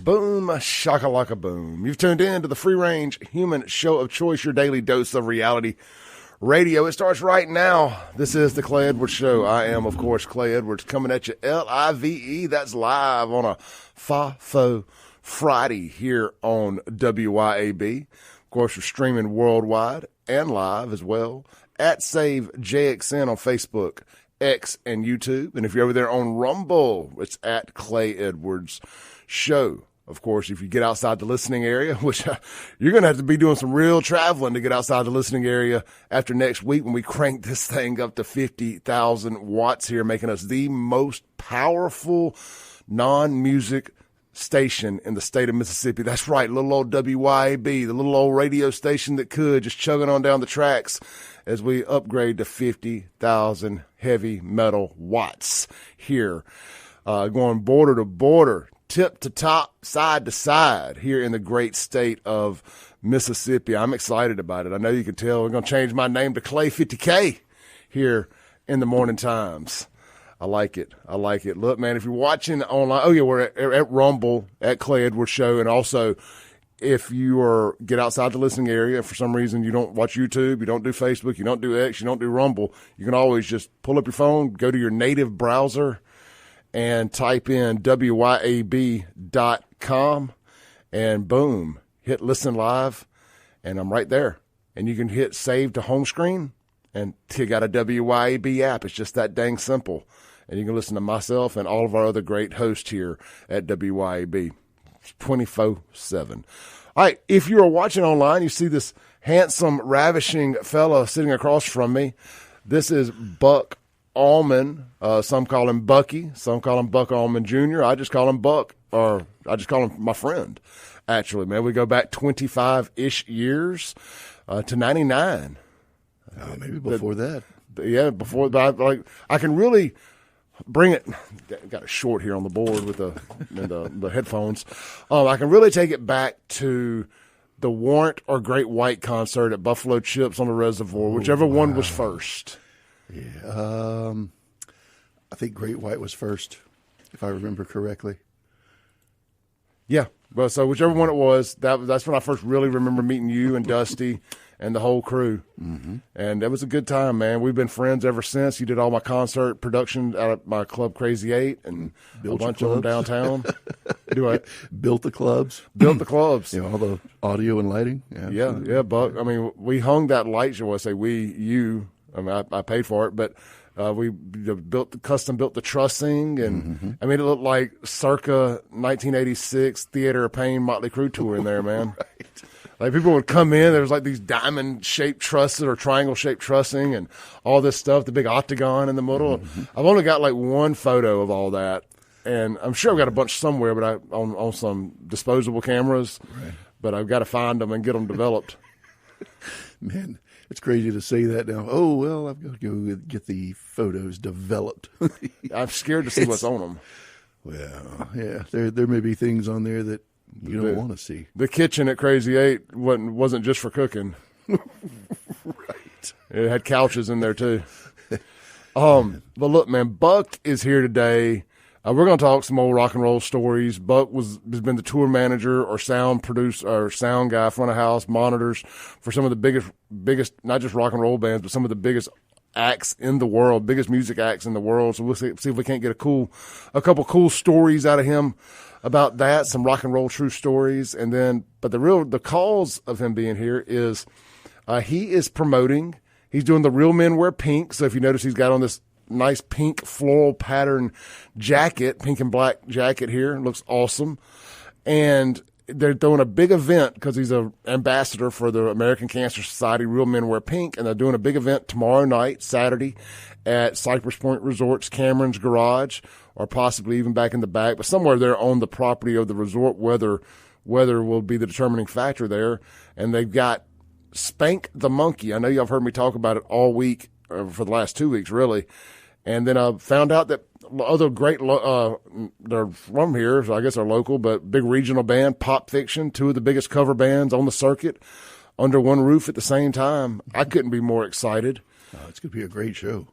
Boom, shakalaka boom. You've tuned in to the free-range human show of choice, your daily dose of reality radio. It starts right now. This is the Clay Edwards Show. I am, of course, Clay Edwards, coming at you Live. That's live on a FAFO Friday here on WYAB. Of course, we're streaming worldwide and live as well at Save JXN on Facebook, X, and YouTube. And if you're over there on Rumble, it's at Clay Edwards Show. Of course, if you get outside the listening area, which you're going to have to be doing some real traveling to get outside the listening area after next week when we crank this thing up to 50,000 watts here, making us the most powerful non-music station in the state of Mississippi. That's right, little old WYAB, the little old radio station that could, just chugging on down the tracks as we upgrade to 50,000 heavy metal watts here, going border to border, tip to top, side to side here in the great state of Mississippi. I'm excited about it. I know you can tell. We're going to change my name to Clay 50K here in the morning times. I like it. I like it. Look, man, if you're watching online, oh yeah, we're at Rumble at Clay Edwards Show. And also if you get outside the listening area, for some reason you don't watch YouTube, you don't do Facebook, you don't do X, you don't do Rumble, you can always just pull up your phone, go to your native browser, and type in WYAB.com, and boom, hit listen live, and I'm right there. And you can hit save to home screen, and you got a WYAB app. It's just that dang simple. And you can listen to myself and all of our other great hosts here at WYAB 24/7. All right, if you are watching online, you see this handsome, ravishing fella sitting across from me. This is Buck ALLMAN. Some call him Bucky. Some call him Buck ALLMAN Jr. I just call him Buck, or I just call him my friend, actually, man. We go back 25-ish years to 99. Maybe before that. Yeah, before. But I can really bring it. Got a short here on the board with the headphones. I can really take it back to the Warrant or Great White concert at Buffalo Chips on the Reservoir, whichever one was first. Yeah, I think Great White was first, if I remember correctly. Yeah, well, so whichever one it was, that's when I first really remember meeting you and Dusty and the whole crew. Mm-hmm. And it was a good time, man. We've been friends ever since. You did all my concert production out at my club Crazy 8 and built a bunch of them downtown. Do I built the clubs? Built the clubs. You know, all the audio and lighting. Yeah, Buck. I mean, we hung that light show. I say you. I mean, I paid for it, but we custom built the trussing, and I mean, it looked like circa 1986 Theater of Pain Motley Crue tour in there, man. Right. Like, people would come in, there was like these diamond-shaped trusses or triangle-shaped trussing and all this stuff, the big octagon in the middle. Mm-hmm. I've only got like one photo of all that, and I'm sure I've got a bunch somewhere, but on some disposable cameras. Right. But I've got to find them and get them developed. Man, it's crazy to say that now. Oh, well, I've got to go get the photos developed. I'm scared to see what's on them. Well, yeah, there may be things on there that you don't want to see. The kitchen at Crazy 8 wasn't just for cooking. Right. It had couches in there, too. But look, man, Buck is here today. We're going to talk some old rock and roll stories. Buck has been the tour manager or sound producer or sound guy, front of house, monitors for some of the biggest, not just rock and roll bands, but some of the biggest acts in the world, biggest music acts in the world. So we'll see if we can't get a couple cool stories out of him about that, some rock and roll true stories. And then, but the cause of him being here is he is promoting. He's doing the Real Men Wear Pink. So if you notice, he's got on this nice pink floral pattern jacket, pink and black jacket here. Looks awesome. And they're doing a big event because he's an ambassador for the American Cancer Society, Real Men Wear Pink. And they're doing a big event tomorrow night, Saturday, at Cypress Point Resort's Cameron's Garage, or possibly even back in the back, but somewhere there on the property of the resort. Weather will be the determining factor there. And they've got Spank the Monkey. I know y'all have heard me talk about it all week, for the last 2 weeks, really. And then I found out that other great, they're from here, so I guess they're local, but big regional band, Pop Fiction, two of the biggest cover bands on the circuit, under one roof at the same time. I couldn't be more excited. It's going to be a great show.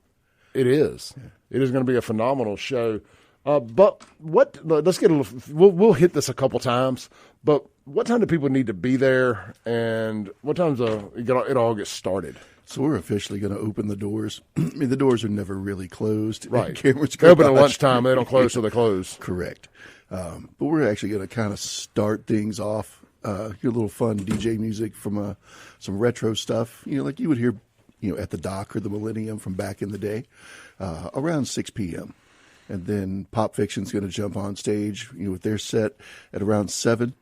It is. Yeah. It is going to be a phenomenal show. But let's get a little, we'll hit this a couple times, but what time do people need to be there, and what time's it all gets started? So we're officially going to open the doors. I mean, the doors are never really closed. Right. Cameras they open at lunchtime. They don't close till they close. Correct. But we're actually going to kind of start things off, hear a little fun DJ music from some retro stuff, like you would hear, at the Dock or the Millennium from back in the day, around 6 p.m. And then Pop Fiction's going to jump on stage, with their set at around 7.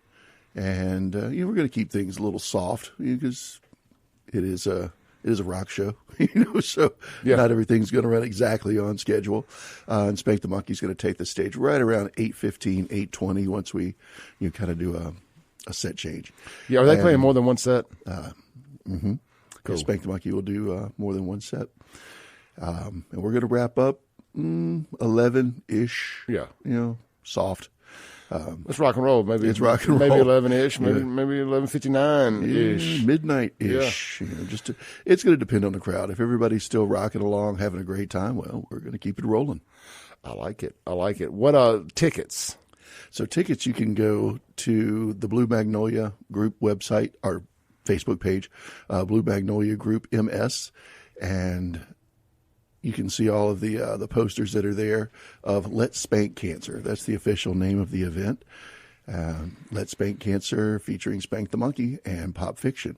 And, we're going to keep things a little soft because it is a rock show, so not everything's going to run exactly on schedule. And Spank the Monkey's going to take the stage right around 8:15, 8:20 once we kind of do a set change. Yeah, are they playing more than one set? Mm-hmm. Cool. Spank the Monkey will do more than one set. And we're going to wrap up 11-ish, soft. It's rock and roll. Maybe it's rock and roll. Maybe 11-ish. Maybe 11:59-ish. Midnight-ish. Yeah. It's going to depend on the crowd. If everybody's still rocking along, having a great time, well, we're going to keep it rolling. I like it. What tickets? So tickets, you can go to the Blue Magnolia Group website, our Facebook page, Blue Magnolia Group MS, and you can see all of the posters that are there of Let's Spank Cancer. That's the official name of the event. Let's Spank Cancer featuring Spank the Monkey and Pop Fiction.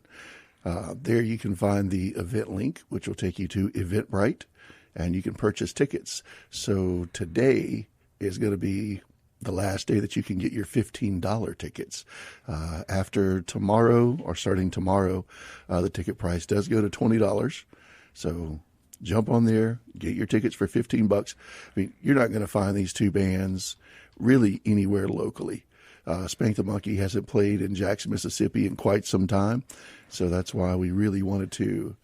There you can find the event link, which will take you to Eventbrite, and you can purchase tickets. So today is going to be the last day that you can get your $15 tickets. After tomorrow, or starting tomorrow, the ticket price does go to $20. So jump on there, get your tickets for $15. I mean, you're not going to find these two bands really anywhere locally. Spank the Monkey hasn't played in Jackson, Mississippi in quite some time, so that's why we really wanted to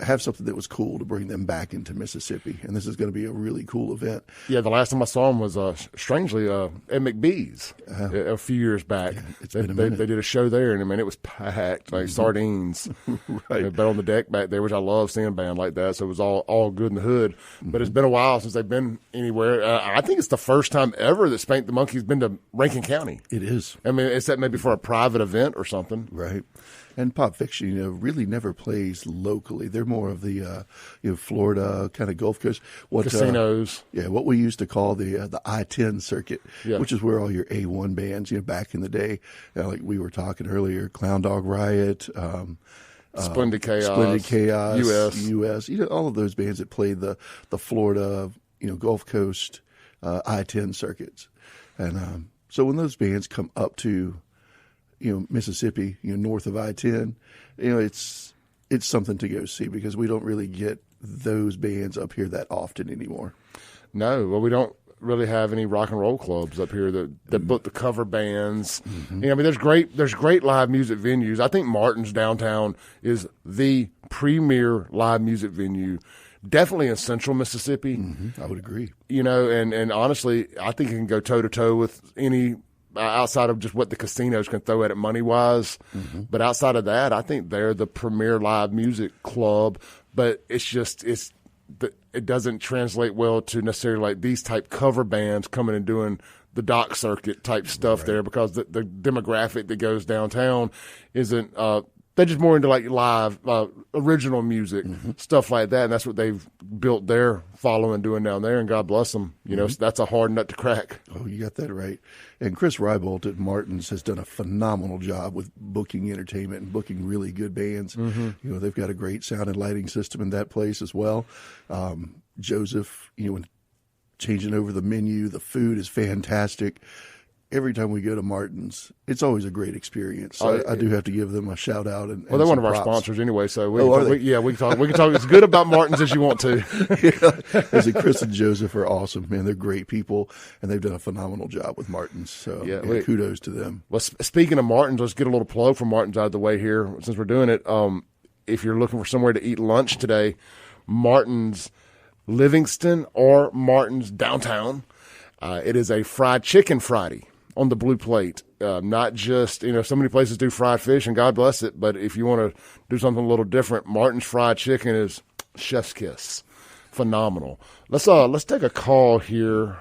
have something that was cool to bring them back into Mississippi, and this is going to be a really cool event. Yeah, the last time I saw them was strangely at McBee's a few years back. Yeah, it's been a minute. They did a show there, and it was packed like sardines. Right. But on the deck back there, which I love seeing a band like that, so it was all good in the hood. But it's been a while since they've been anywhere. I think it's the first time ever that Spank the Monkey's been to Rankin County. It is. I mean, except maybe for a private event or something. Right. And Pop Fiction, really never plays locally. They're more of the, Florida kind of Gulf Coast. Casinos. What we used to call the I-10 circuit, yeah. which is where all your A1 bands, back in the day, like we were talking earlier, Clown Dog Riot, Splendid Chaos, US, all of those bands that played the Florida, Gulf Coast, I-10 circuits. And so when those bands come up to Mississippi, north of I-10, it's something to go see because we don't really get those bands up here that often anymore. No, well, we don't really have any rock and roll clubs up here that book the cover bands. Mm-hmm. I mean, there's great live music venues. I think Martin's downtown is the premier live music venue. Definitely in central Mississippi. Mm-hmm. I would agree. And honestly, I think it can go toe to toe with any outside of just what the casinos can throw at it money-wise. Mm-hmm. But outside of that, I think they're the premier live music club. But it doesn't translate well to necessarily like these type cover bands coming and doing the dock circuit type stuff there because the demographic that goes downtown isn't they're just more into like live original music, stuff like that, and that's what they've built their following doing down there, and God bless them. So that's a hard nut to crack. Oh, you got that right. And Chris Rybolt at Martin's has done a phenomenal job with booking entertainment and booking really good bands. Mm-hmm. They've got a great sound and lighting system in that place as well. Joseph, when changing over the menu, the food is fantastic. Every time we go to Martin's, it's always a great experience. So I do have to give them a shout out. And they're one of our sponsors anyway, so we can talk. We can talk as good about Martin's as you want to. Chris and Joseph are awesome, man. They're great people, and they've done a phenomenal job with Martin's. So kudos to them. Well, speaking of Martin's, let's get a little plug from Martin's out of the way here since we're doing it. If you're looking for somewhere to eat lunch today, Martin's Livingston or Martin's downtown. It is a fried chicken Friday on the blue plate. Not just, so many places do fried fish, and God bless it, but if you want to do something a little different, Martin's fried chicken is chef's kiss. Phenomenal. Let's take a call here.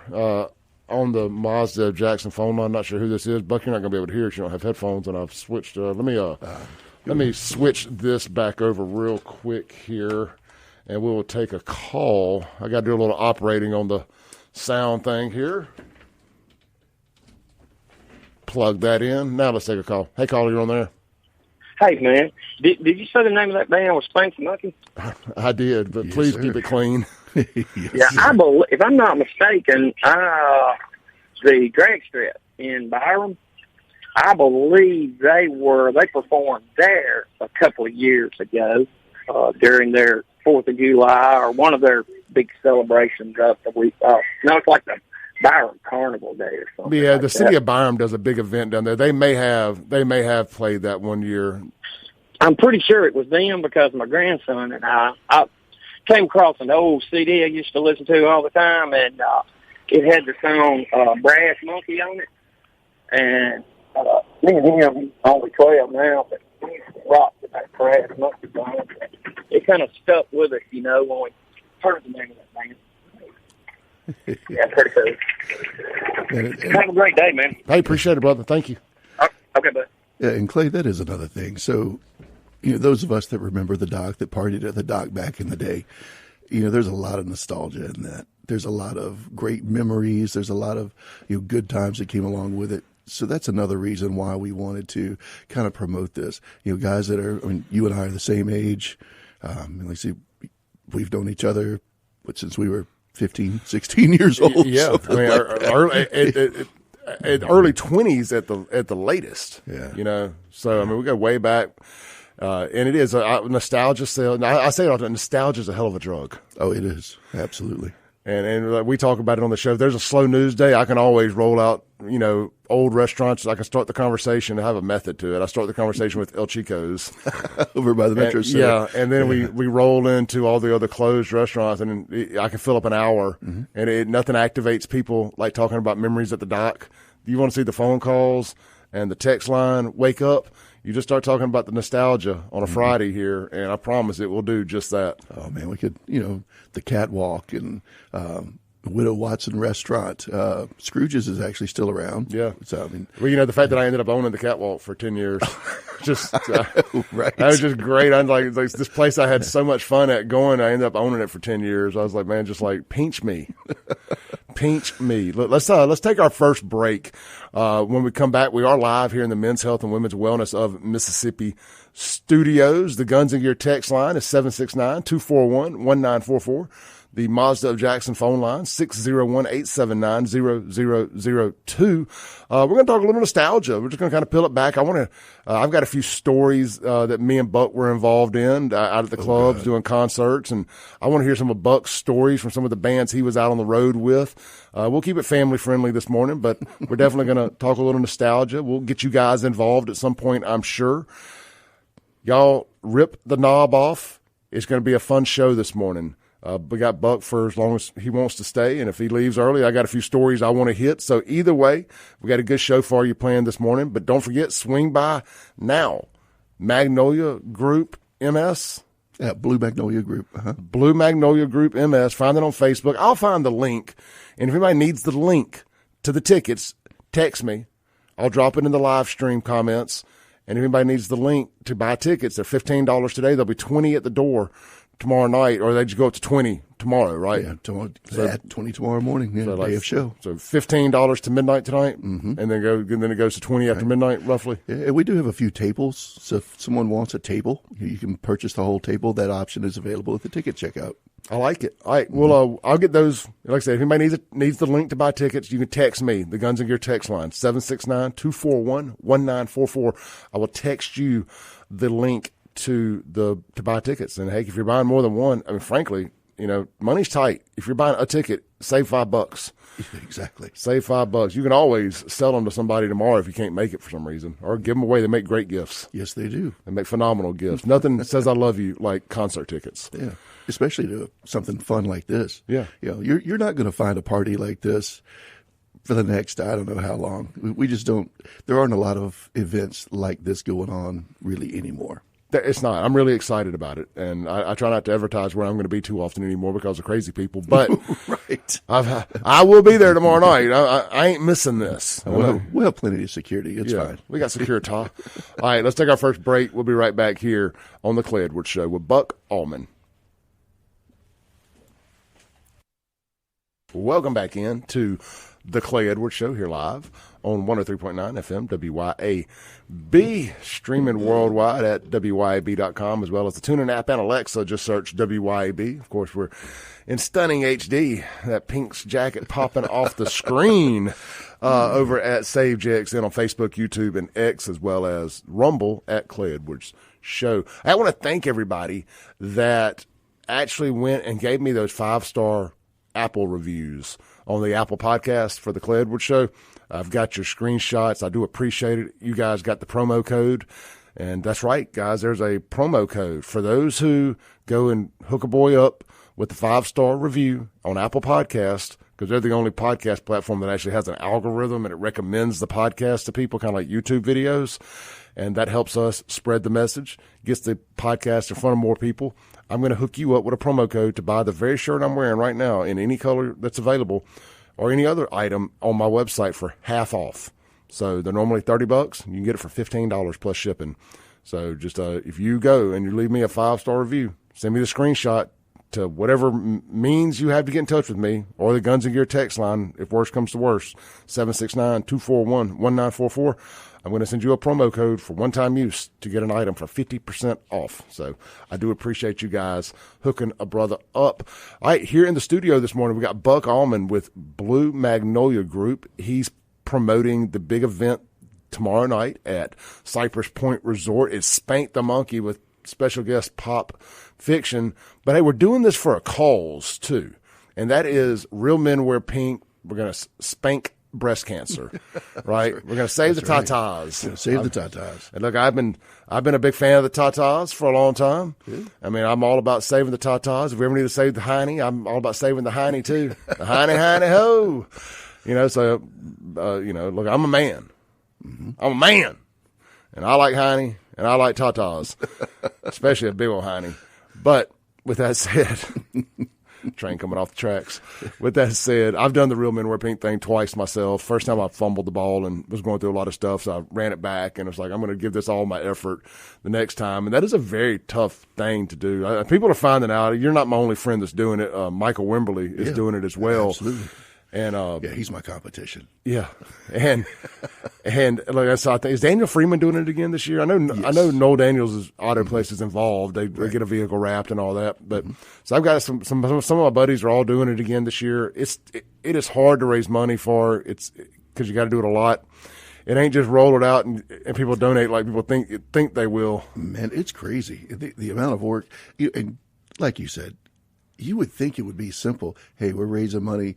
on the Mazda Jackson phone line. Not sure who this is. Buck, you're not going to be able to hear it. You don't have headphones, and I've switched. Let me switch this back over real quick here, and we will take a call. I got to do a little operating on the sound thing here. Plug that in. Now let's take a call. Hey, caller, you're on there. Hey, man. Did you say the name of that band was Spanky Monkey? I did, but please keep it clean. Yes, yeah, sir. I believe, if I'm not mistaken, the drag strip in Byram, I believe they performed there a couple of years ago during their 4th of July or one of their big celebrations up the week. No, it's like the Byram Carnival Day or something. Yeah, like the city of Byram does a big event down there. They may have played that one year. I'm pretty sure it was them because my grandson and I came across an old CD I used to listen to all the time, and it had the song Brass Monkey on it. And me and him, he's only 12 now, but we used to rock with that Brass Monkey song. It kind of stuck with us, when we heard the name of that band. Yeah, pretty cool. Have a great day, man. Hey, appreciate it, brother. Thank you. Okay, bud. Yeah, and Clay, that is another thing. So, those of us that remember the dock, that partied at the dock back in the day, there's a lot of nostalgia in that. There's a lot of great memories. There's a lot of good times that came along with it. So that's another reason why we wanted to kind of promote this. Guys that are, you and I are the same age. Like, see, we've known each other since we were 15, 16 years old. Yeah, early 20s at the latest. Yeah, So we go way back, and it is a nostalgia sale. I say it all the time. Nostalgia is a hell of a drug. Oh, it is, absolutely. And we talk about it on the show. If there's a slow news day, I can always roll out, old restaurants. I can start the conversation. I have a method to it. I start the conversation with El Chico's. Over by the Metro Center. Yeah, and then we roll into all the other closed restaurants, and I can fill up an hour, and nothing activates people like talking about memories at the dock. You want to see the phone calls and the text line wake up, you just start talking about the nostalgia on a Friday here, and I promise it will do just that. Oh, man, we could, the Catwalk and Widow Watson Restaurant. Scrooge's is actually still around. Yeah. So, the fact that I ended up owning the Catwalk for 10 years, just right. That was just great. I'm like this place I had so much fun at going, I ended up owning it for 10 years. I was like, man, just like pinch me. Pinch me. Let's take our first break. When we come back, we are live here in the Men's Health and Women's Wellness of Mississippi studios. The Guns and Gear text line is 769-241-1944. The Mazda of Jackson phone line, 601-879-0002. We're going to talk a little nostalgia. We're just going to kind of peel it back. I've got a few stories that me and Buck were involved in out at the clubs doing concerts, and I want to hear some of Buck's stories from some of the bands he was out on the road with. We'll keep it family friendly this morning, but we're definitely going to talk a little nostalgia. We'll get you guys involved at some point, I'm sure. Y'all rip the knob off. It's going to be a fun show this morning. We got Buck for as long as he wants to stay, and if he leaves early, I got a few stories I want to hit. So either way, we got a good show for you planned this morning. But don't forget, swing by now. Magnolia Group MS. Yeah, Blue Magnolia Group. Blue Magnolia Group MS. Find it on Facebook. I'll find the link. And if anybody needs the link to the tickets, text me. I'll drop it in the live stream comments. And if anybody needs the link to buy tickets, they're $15 today. They'll be $20 at the door tomorrow night, or they just go up to 20 tomorrow, right? Yeah, at 20 tomorrow morning. Yeah, so day of show. So $15 to midnight tonight, and then it goes to 20 after midnight, roughly. Yeah, we do have a few tables. So if someone wants a table, you can purchase the whole table. That option is available at the ticket checkout. I like it. All right, well, I'll get those. Like I said, if anybody needs the link to buy tickets, you can text me, the Guns and Gear text line, 769-241-1944. I will text you the link to buy tickets. And hey, if you're buying more than one, frankly, money's tight. If you're buying a ticket, save $5. Exactly. Save $5. You can always sell them to somebody tomorrow if you can't make it for some reason, or give them away. They make great gifts. Yes, they do. They make phenomenal gifts. Nothing says I love you like concert tickets. Yeah. Especially to something fun like this. Yeah. You're not going to find a party like this for the next, I don't know how long. We just don't, there aren't a lot of events like this going on really anymore. It's not. I'm really excited about it, and I try not to advertise where I'm going to be too often anymore because of crazy people. But Right. I will be there tomorrow night. I ain't missing this. We'll have plenty of security. It's fine. We got security. All right, let's take our first break. We'll be right back here on the Clay Edwards Show with Buck ALLMAN. Welcome back in to the Clay Edwards Show here live on 103.9 FM WYAB, streaming worldwide at WYAB.com, as well as the TuneIn app and Alexa. Just search WYAB. Of course, we're in stunning HD, that Pink's jacket popping off the screen over at Save JXN on Facebook, YouTube, and X, as well as Rumble at Clay Edwards Show. I want to thank everybody that actually went and gave me those 5-star Apple reviews on the Apple podcast for the Clay Edwards Show. I've got your screenshots. I do appreciate it. You guys got the promo code. And that's right, guys. There's a promo code for those who go and hook a boy up with the 5-star review on Apple Podcast, because they're the only podcast platform that actually has an algorithm and it recommends the podcast to people, kind of like YouTube videos. And that helps us spread the message, gets the podcast in front of more people. I'm going to hook you up with a promo code to buy the very shirt I'm wearing right now in any color that's available, or any other item on my website for half off. So they're normally $30. You can get it for $15 plus shipping. So just if you go and you leave me a 5-star review, send me the screenshot to whatever means you have to get in touch with me, or the Guns and Gear text line, if worse comes to worse, 769-241-1944. I'm going to send you a promo code for one-time use to get an item for 50% off. So I do appreciate you guys hooking a brother up. All right, here in the studio this morning, we got Buck ALLMAN with Blue Magnolia Group. He's promoting the big event tomorrow night at Cypress Point Resort. It's Spank the Monkey with special guest Pop Fiction. But, hey, we're doing this for a cause, too, and that is Real Men Wear Pink. We're going to spank breast cancer, right? We're going to save the tatas. Right. Save the tatas. And look, I've been a big fan of the tatas for a long time. Yeah. I mean, I'm all about saving the tatas. If we ever need to save the hiney, I'm all about saving the hiney too. The hiney ho. So look, I'm a man. Mm-hmm. I'm a man, and I like hiney and I like tatas, especially a big old hiney. But with that said. Train coming off the tracks. With that said, I've done the Real Men Wear Pink thing twice myself. First time I fumbled the ball and was going through a lot of stuff, so I ran it back, and it was like, I'm going to give this all my effort the next time. And that is a very tough thing to do. People are finding out. You're not my only friend that's doing it. Michael Wimberly is doing it as well. Absolutely. And he's my competition. Yeah, and like I saw, I think, is Daniel Freeman doing it again this year? I know Noel Daniels' auto place is involved. They get a vehicle wrapped and all that. But so I've got some of my buddies are all doing it again this year. It is hard to raise money for. It's because you got to do it a lot. It ain't just roll it out and people donate like people think they will. Man, it's crazy the amount of work. And like you said, you would think it would be simple. Hey, we're raising money.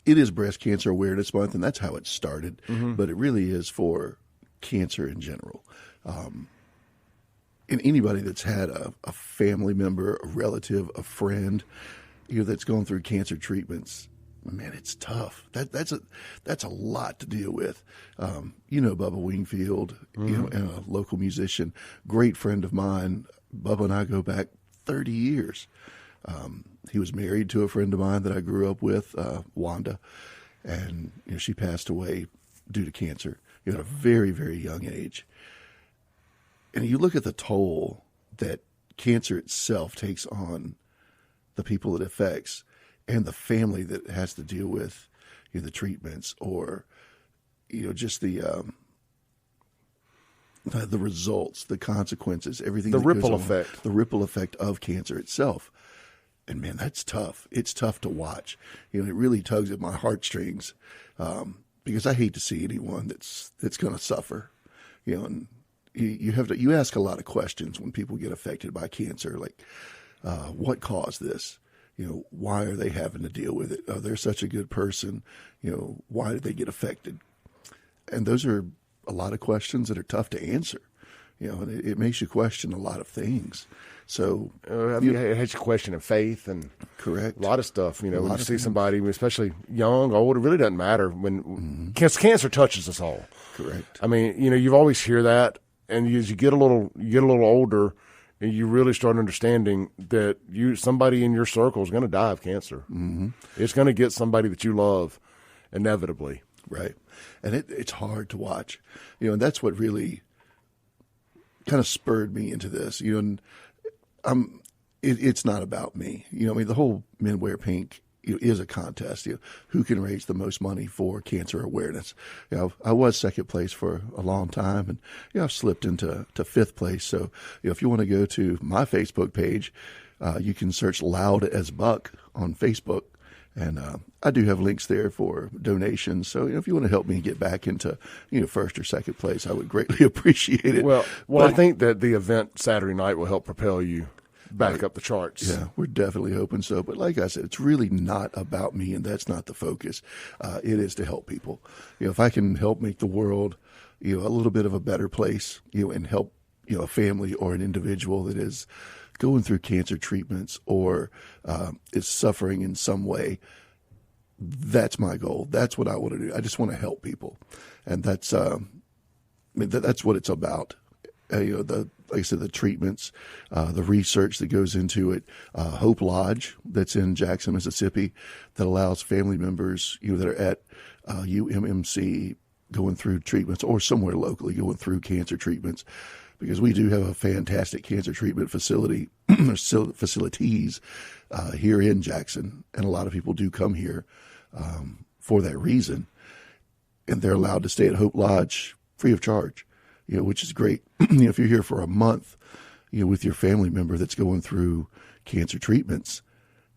It is Breast Cancer Awareness Month, and that's how it started. Mm-hmm. But it really is for cancer in general. And anybody that's had a family member, a relative, a friend, that's going through cancer treatments, man, it's tough. That's a lot to deal with. Bubba Wingfield, mm-hmm. And a local musician, great friend of mine. Bubba and I go back 30 years. He was married to a friend of mine that I grew up with, Wanda, and she passed away due to cancer at a very, very young age. And you look at the toll that cancer itself takes on the people it affects and the family that has to deal with the treatments or just the results, the consequences, everything. The ripple effect. The ripple effect of cancer itself. And man, that's tough. It's tough to watch. It really tugs at my heartstrings because I hate to see anyone that's going to suffer. And you ask a lot of questions when people get affected by cancer, like what caused this? Why are they having to deal with it? Oh, they're such a good person. Why did they get affected? And those are a lot of questions that are tough to answer. And it makes you question a lot of things. So it has you question faith and correct a lot of stuff. When you see somebody, especially young, old, it really doesn't matter when cancer touches us all. Correct. I mean, you always hear that and as you get a little older, and you really start understanding that somebody in your circle is going to die of cancer. Mm-hmm. It's going to get somebody that you love inevitably. Right. And it's hard to watch, and that's what really kind of spurred me into this, and it's not about me. The whole Men Wear Pink is a contest. Who can raise the most money for cancer awareness? I was second place for a long time, and I've slipped into fifth place. So if you want to go to my Facebook page, you can search Loud as Buck on Facebook, and I do have links there for donations. So if you want to help me get back into first or second place, I would greatly appreciate it. Well, I think that the event Saturday night will help propel you back up the charts. Yeah, we're definitely hoping so. But like I said, it's really not about me, and that's not the focus. It is to help people. If I can help make the world, a little bit of a better place, and help, a family or an individual that is going through cancer treatments or is suffering in some way, that's my goal. That's what I want to do. I just want to help people, and that's that's what it's about. Like I said, the treatments, the research that goes into it. Hope Lodge, that's in Jackson, Mississippi, that allows family members, that are at UMMC going through treatments, or somewhere locally going through cancer treatments, because we do have a fantastic cancer treatment facilities here in Jackson, and a lot of people do come here for that reason, and they're allowed to stay at Hope Lodge free of charge. Which is great. If you're here for a month, with your family member that's going through cancer treatments,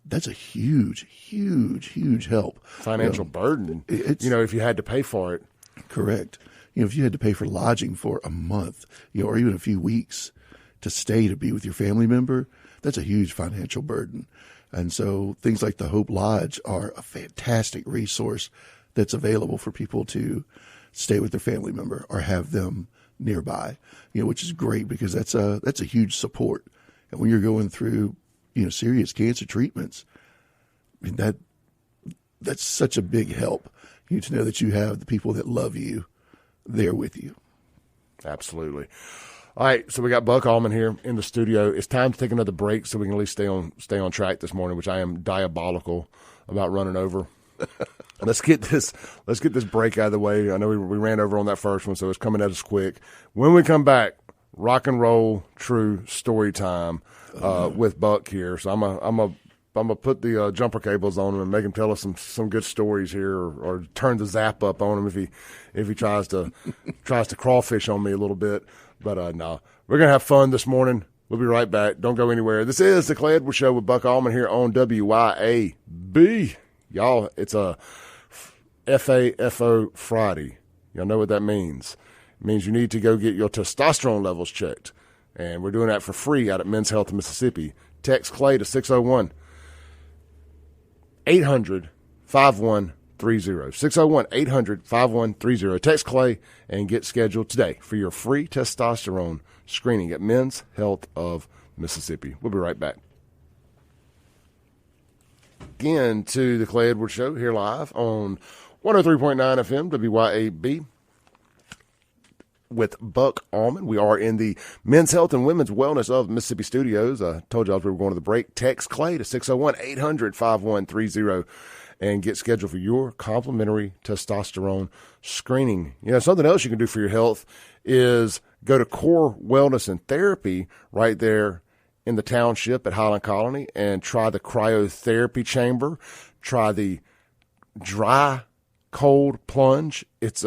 that's a huge, huge, huge help. Financial burden. If you had to pay for it. Correct. If you had to pay for lodging for a month, or even a few weeks to stay to be with your family member, that's a huge financial burden. And so things like the Hope Lodge are a fantastic resource that's available for people to stay with their family member or have them nearby, which is great, because that's a huge support. And when you're going through, serious cancer treatments, that's such a big help. To know that you have the people that love you there with you. Absolutely. All right, so we got Buck ALLMAN here in the studio. It's time to take another break so we can at least stay on track this morning, which I am diabolical about running over. Let's get this break out of the way. I know we ran over on that first one, so it's coming at us quick. When we come back, rock and roll true story time with Buck here. So I'm gonna put the jumper cables on him and make him tell us some good stories here, or turn the zap up on him if he tries to crawfish on me a little bit. But no, we're gonna have fun this morning. We'll be right back. Don't go anywhere. This is the Clay Edwards Show with Buck ALLMAN here on WYAB. Y'all, it's a FAFO Friday. Y'all know what that means. It means you need to go get your testosterone levels checked. And we're doing that for free out at Men's Health in Mississippi. Text Clay to 601-800-5130. 601-800-5130. Text Clay and get scheduled today for your free testosterone screening at Men's Health of Mississippi. We'll be right back. Again to the Clay Edwards Show here live on 103.9 FM WYAB with Buck ALLMAN. We are in the Men's Health and Women's Wellness of Mississippi studios. I told y'all we were going to the break. Text Clay to 601-800-5130 and get scheduled for your complimentary testosterone screening. Something else you can do for your health is go to Core Wellness and Therapy right there in the township at Highland Colony and try the cryotherapy chamber. Try the dry cold plunge. It's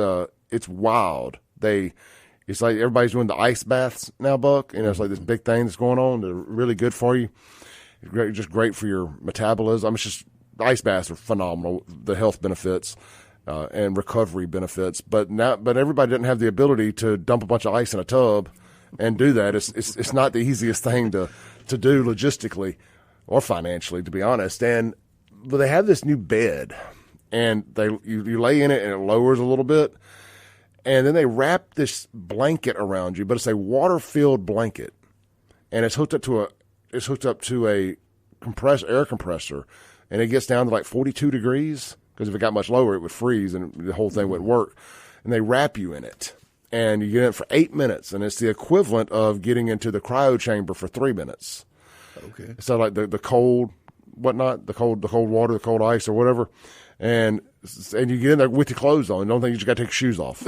wild. It's like everybody's doing the ice baths now, Buck. It's like this big thing that's going on. They're really good for you. It's just great for your metabolism. It's just, ice baths are phenomenal. The health benefits and recovery benefits, but everybody doesn't have the ability to dump a bunch of ice in a tub and do that. It's not the easiest thing to do logistically or financially, to be honest. But they have this new bed, and you lay in it and it lowers a little bit, and then they wrap this blanket around you, but it's a water-filled blanket, and it's hooked up to a air compressor, and it gets down to like 42 degrees, because if it got much lower, it would freeze and the whole thing wouldn't work. And they wrap you in it. and you get in for 8 minutes, and it's the equivalent of getting into the cryo chamber for 3 minutes. Okay. So like the cold, whatnot, the cold water, the cold ice or whatever. And you get in there with your clothes on. Don't think you just got to take your shoes off.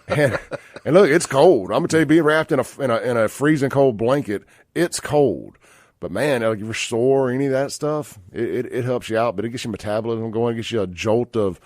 and look, it's cold. I'm gonna tell you, being wrapped in a freezing cold blanket, it's cold. But man, like if you're sore or any of that stuff, it helps you out. But it gets your metabolism going, it gets you a jolt of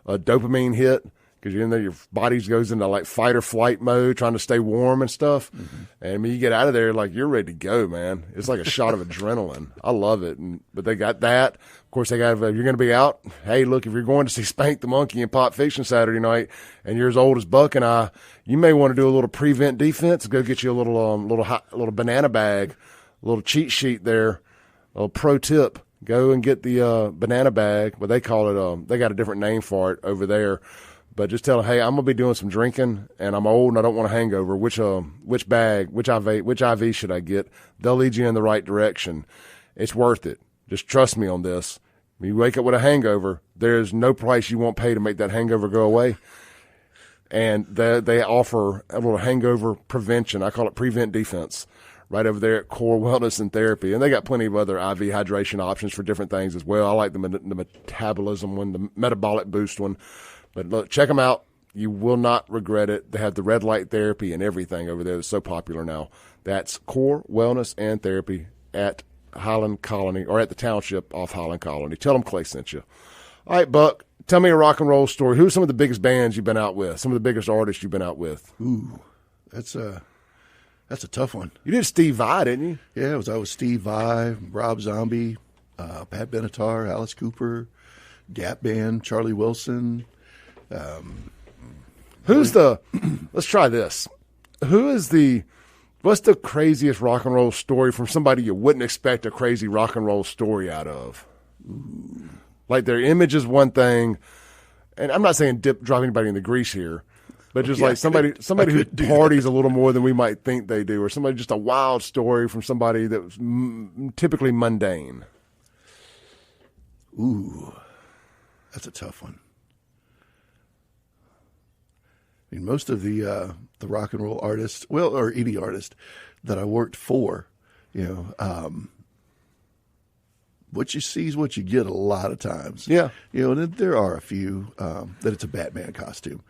a dopamine hit because you're in there, your body goes into like fight or flight mode, trying to stay warm and stuff. Mm-hmm. And when you get out of there, like you're ready to go, man. It's like a shot of adrenaline. I love it. But they got that. Of course, they got, if you're going to be out, hey, look, if you're going to see Spank the Monkey in Pop Fiction Saturday night and you're as old as Buck and I, you may want to do a little prevent defense. Go get you a little banana bag, a little cheat sheet there, a little pro tip. Go and get the banana bag, what they call it. They got a different name for it over there. But just tell them, hey, I'm gonna be doing some drinking, and I'm old, and I don't want a hangover. Which bag, which IV should I get? They'll lead you in the right direction. It's worth it. Just trust me on this. When you wake up with a hangover, there's no price you won't pay to make that hangover go away. And they offer a little hangover prevention. I call it prevent defense. Right over there at Core Wellness and Therapy. And they got plenty of other IV hydration options for different things as well. I like the metabolism one, the metabolic boost one. But look, check them out. You will not regret it. They have the red light therapy and everything over there that's so popular now. That's Core Wellness and Therapy at Highland Colony, or at the township off Highland Colony. Tell them Clay sent you. All right, Buck, tell me a rock and roll story. Who's some of the biggest bands you've been out with? Some of the biggest artists you've been out with? Ooh, that's a tough one. You did Steve Vai, didn't you? Yeah, I was Steve Vai, Rob Zombie, Pat Benatar, Alice Cooper, Gap Band, Charlie Wilson. Let's try this. What's the craziest rock and roll story from somebody you wouldn't expect a crazy rock and roll story out of? Ooh. Like their image is one thing, and I'm not saying drop anybody in the grease here, but just like somebody who parties a little more than we might think they do, or somebody just a wild story from somebody that was typically mundane. Ooh, that's a tough one. I mean, most of the rock and roll artists, well, or any artist that I worked for, what you see is what you get a lot of times. Yeah. And there are a few that it's a Batman costume.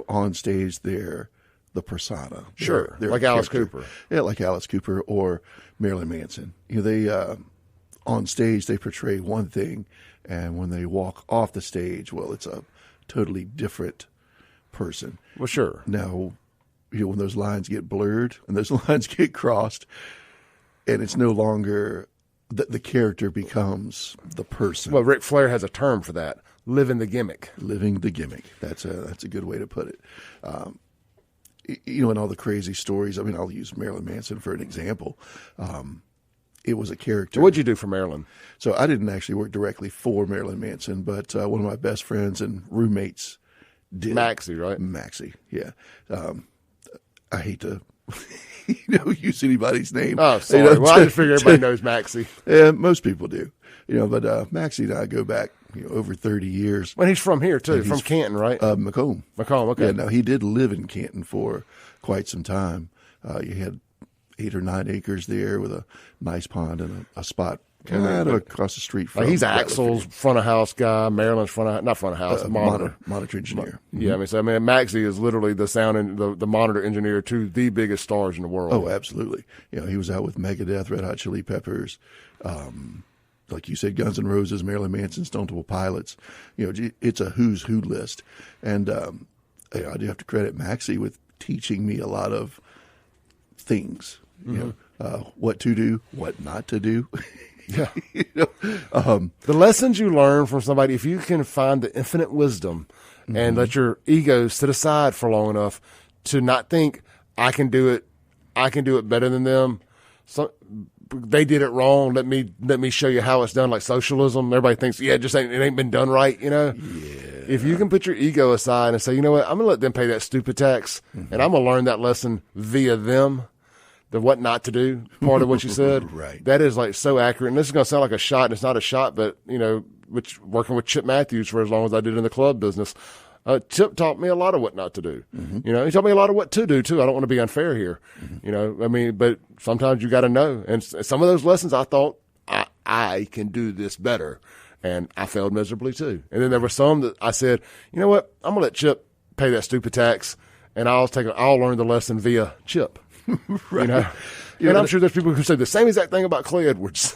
On stage they're the persona. Sure. They're like Alice Cooper. Yeah, like Alice Cooper or Marilyn Manson. They on stage they portray one thing, and when they walk off the stage, well, it's a totally different person. Well, sure. Now, when those lines get blurred and those lines get crossed, and it's no longer the character becomes the person. Well, Ric Flair has a term for that: living the gimmick. Living the gimmick. That's a good way to put it. And all the crazy stories. I mean, I'll use Marilyn Manson for an example. It was a character. What'd you do for Marilyn? So I didn't actually work directly for Marilyn Manson, but one of my best friends and roommates did. Maxie, right? Maxie, yeah. I hate to use anybody's name. Oh, sorry. Well, I just figure everybody knows Maxie. Yeah, most people do. But Maxie and I go back over 30 years. Well, he's from here, too, from Canton, right? Macomb. Macomb, okay. Yeah, no, he did live in Canton for quite some time. You had 8 or 9 acres there with a nice pond and a spot kind of across the street from. He's Axel's front of house guy. Maryland's not front of house, monitor engineer. Yeah, I mean, Maxie is literally the sound and the monitor engineer to the biggest stars in the world. Oh, absolutely. He was out with Megadeth, Red Hot Chili Peppers, like you said, Guns N' Roses, Marilyn Manson, Stone Temple Pilots. It's a who's who list, and I do have to credit Maxie with teaching me a lot of things. What to do, what not to do. Yeah. The lessons you learn from somebody, if you can find the infinite wisdom and let your ego sit aside for long enough to not think I can do it better than them. So they did it wrong. Let me show you how it's done. Like socialism, everybody thinks, it ain't been done right. Yeah. If you can put your ego aside and say, you know what, I'm gonna let them pay that stupid tax, and I'm gonna learn that lesson via them. The what not to do part of what you said. Right. That is like so accurate. And this is going to sound like a shot, and it's not a shot, but, working with Chip Matthews for as long as I did in the club business, Chip taught me a lot of what not to do. You know, he taught me a lot of what to do too. I don't want to be unfair here. You know, I mean, but sometimes you got to know. And some of those lessons I thought I can do this better, and I failed miserably too. And then there were some that I said, you know what, I'm gonna let Chip pay that stupid tax, and I'll learn the lesson via Chip. Right. You know. And I'm sure there's people who say the same exact thing about Clay Edwards.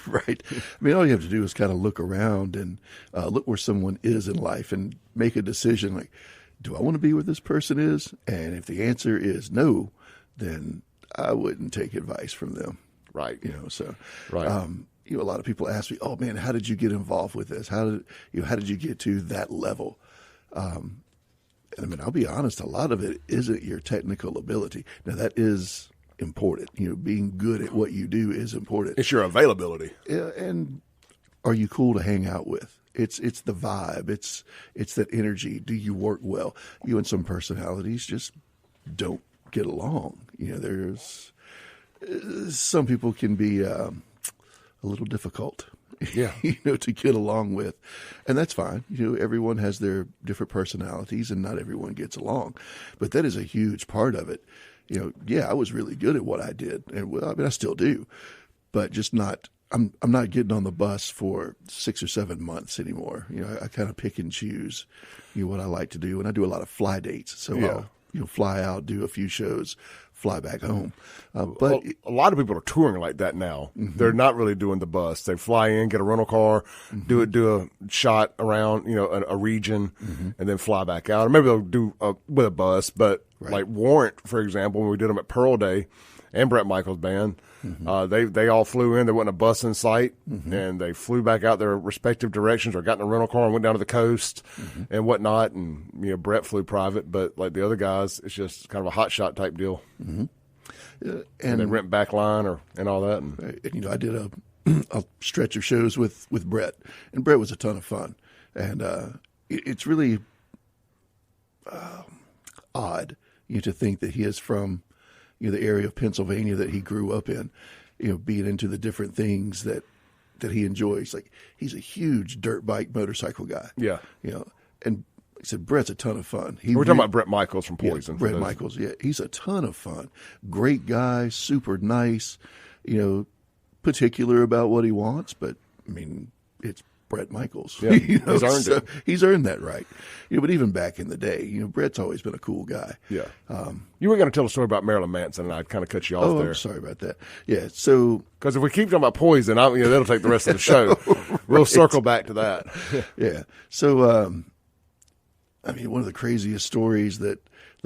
Right. I mean, all you have to do is kind of look around and look where someone is in life and make a decision like, do I want to be where this person is? And if the answer is no, then I wouldn't take advice from them. Right. You know, so, right. You know, a lot of people ask me, oh man, how did you get involved with this? How did you get to that level? And I mean, I'll be honest, a lot of it isn't your technical ability. Now that is important. You know, being good at what you do is important. It's your availability. And are you cool to hang out with? It's the vibe. It's that energy. Do you work well? You and some personalities just don't get along. You know, there's some people can be a little difficult. Yeah. You know, to get along with. And that's fine. You know, everyone has their different personalities and not everyone gets along. But that is a huge part of it. You know, yeah, I was really good at what I did. And well, I mean, I still do, but just not, I'm not getting on the bus for 6 or 7 months anymore. You know, I kind of pick and choose, you know, what I like to do. And I do a lot of fly dates. So I'll, you know, fly out, do a few shows, fly back home. But a lot of people are touring like that now. They're not really doing the bus. They fly in, get a rental car, do a shot around, you know, a region, and then fly back out. Or maybe they'll do with a bus. But like Warrant, for example, when we did them at Pearl Day, and Brett Michaels' band, they all flew in. There wasn't a bus in sight, and they flew back out their respective directions, or got in a rental car and went down to the coast and whatnot. And you know, Brett flew private, but like the other guys, it's just kind of a hot shot type deal. And they rent back line and all that. And you know, I did a stretch of shows with Brett, and Brett was a ton of fun. And it's really odd, you know, to think that he is from, you know, the area of Pennsylvania that he grew up in, you know, being into the different things that he enjoys. Like, he's a huge dirt bike motorcycle guy. Yeah. You know, and like I said, Brett's a ton of fun. We're talking about Brett Michaels from Poison. Yeah, Brett Michaels, yeah. He's a ton of fun. Great guy, super nice, you know, particular about what he wants, but, I mean, it's Brett Michaels. Yeah, you know, he's earned it. He's earned that right. You know, but even back in the day, you know, Brett's always been a cool guy. Yeah. You were going to tell a story about Marilyn Manson, and I kind of cut you off there. I'm sorry about that. Yeah, so... Because if we keep talking about Poison, you know, that'll take the rest of the show. We'll circle back to that. Yeah. So, I mean, one of the craziest stories that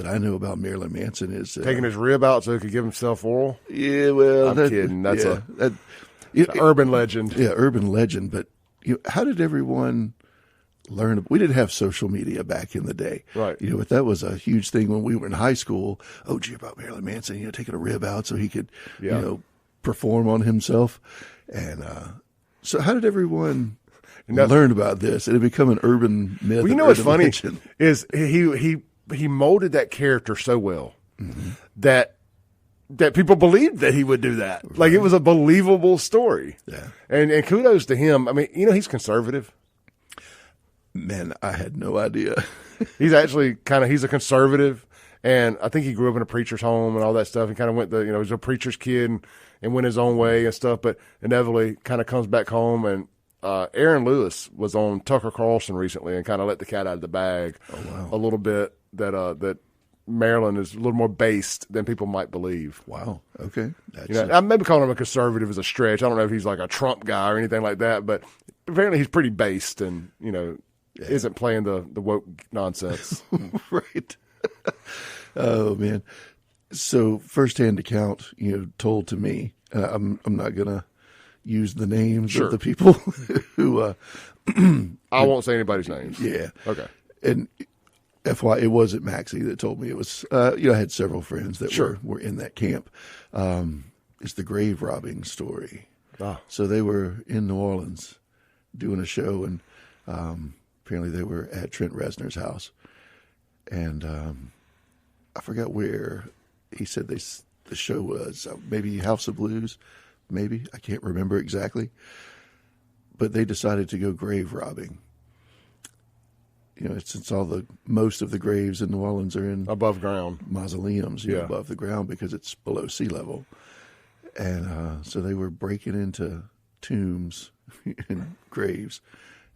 I know about Marilyn Manson is... taking his rib out so he could give himself oral? Yeah, well... I'm kidding. That's an urban legend. Yeah, urban legend, but... You know, how did everyone learn? We didn't have social media back in the day. Right. You know, but that was a huge thing when we were in high school. Oh, gee, about Marilyn Manson, you know, taking a rib out so he could, you know, perform on himself. And so how did everyone learn about this? It had become an urban myth. Well, you know what's funny is he molded that character so well that people believed that he would do that. Right. Like, it was a believable story. Yeah. And kudos to him. I mean, you know, he's conservative. Man, I had no idea. He's actually he's a conservative. And I think he grew up in a preacher's home and all that stuff. He kind of went he was a preacher's kid and went his own way and stuff. But inevitably kind of comes back home. And Aaron Lewis was on Tucker Carlson recently and kind of let the cat out of the bag a little bit that Maryland is a little more based than people might believe. Wow. Okay. Maybe calling him a conservative is a stretch. I don't know if he's like a Trump guy or anything like that, but apparently he's pretty based and, you know, isn't playing the woke nonsense. Right. Oh, man. So firsthand account, you know, told to me, I'm not going to use the names of the people who, I won't say anybody's names. Yeah. Okay. And FY, it wasn't Maxie that told me. It was, you know, I had several friends that were in that camp. It's the grave robbing story. Ah. So they were in New Orleans doing a show, and apparently they were at Trent Reznor's house. And I forgot where he said the show was. Maybe House of Blues, maybe. I can't remember exactly. But they decided to go grave robbing. It's all most of the graves in New Orleans are in above ground mausoleums, above the ground because it's below sea level. And so they were breaking into tombs and graves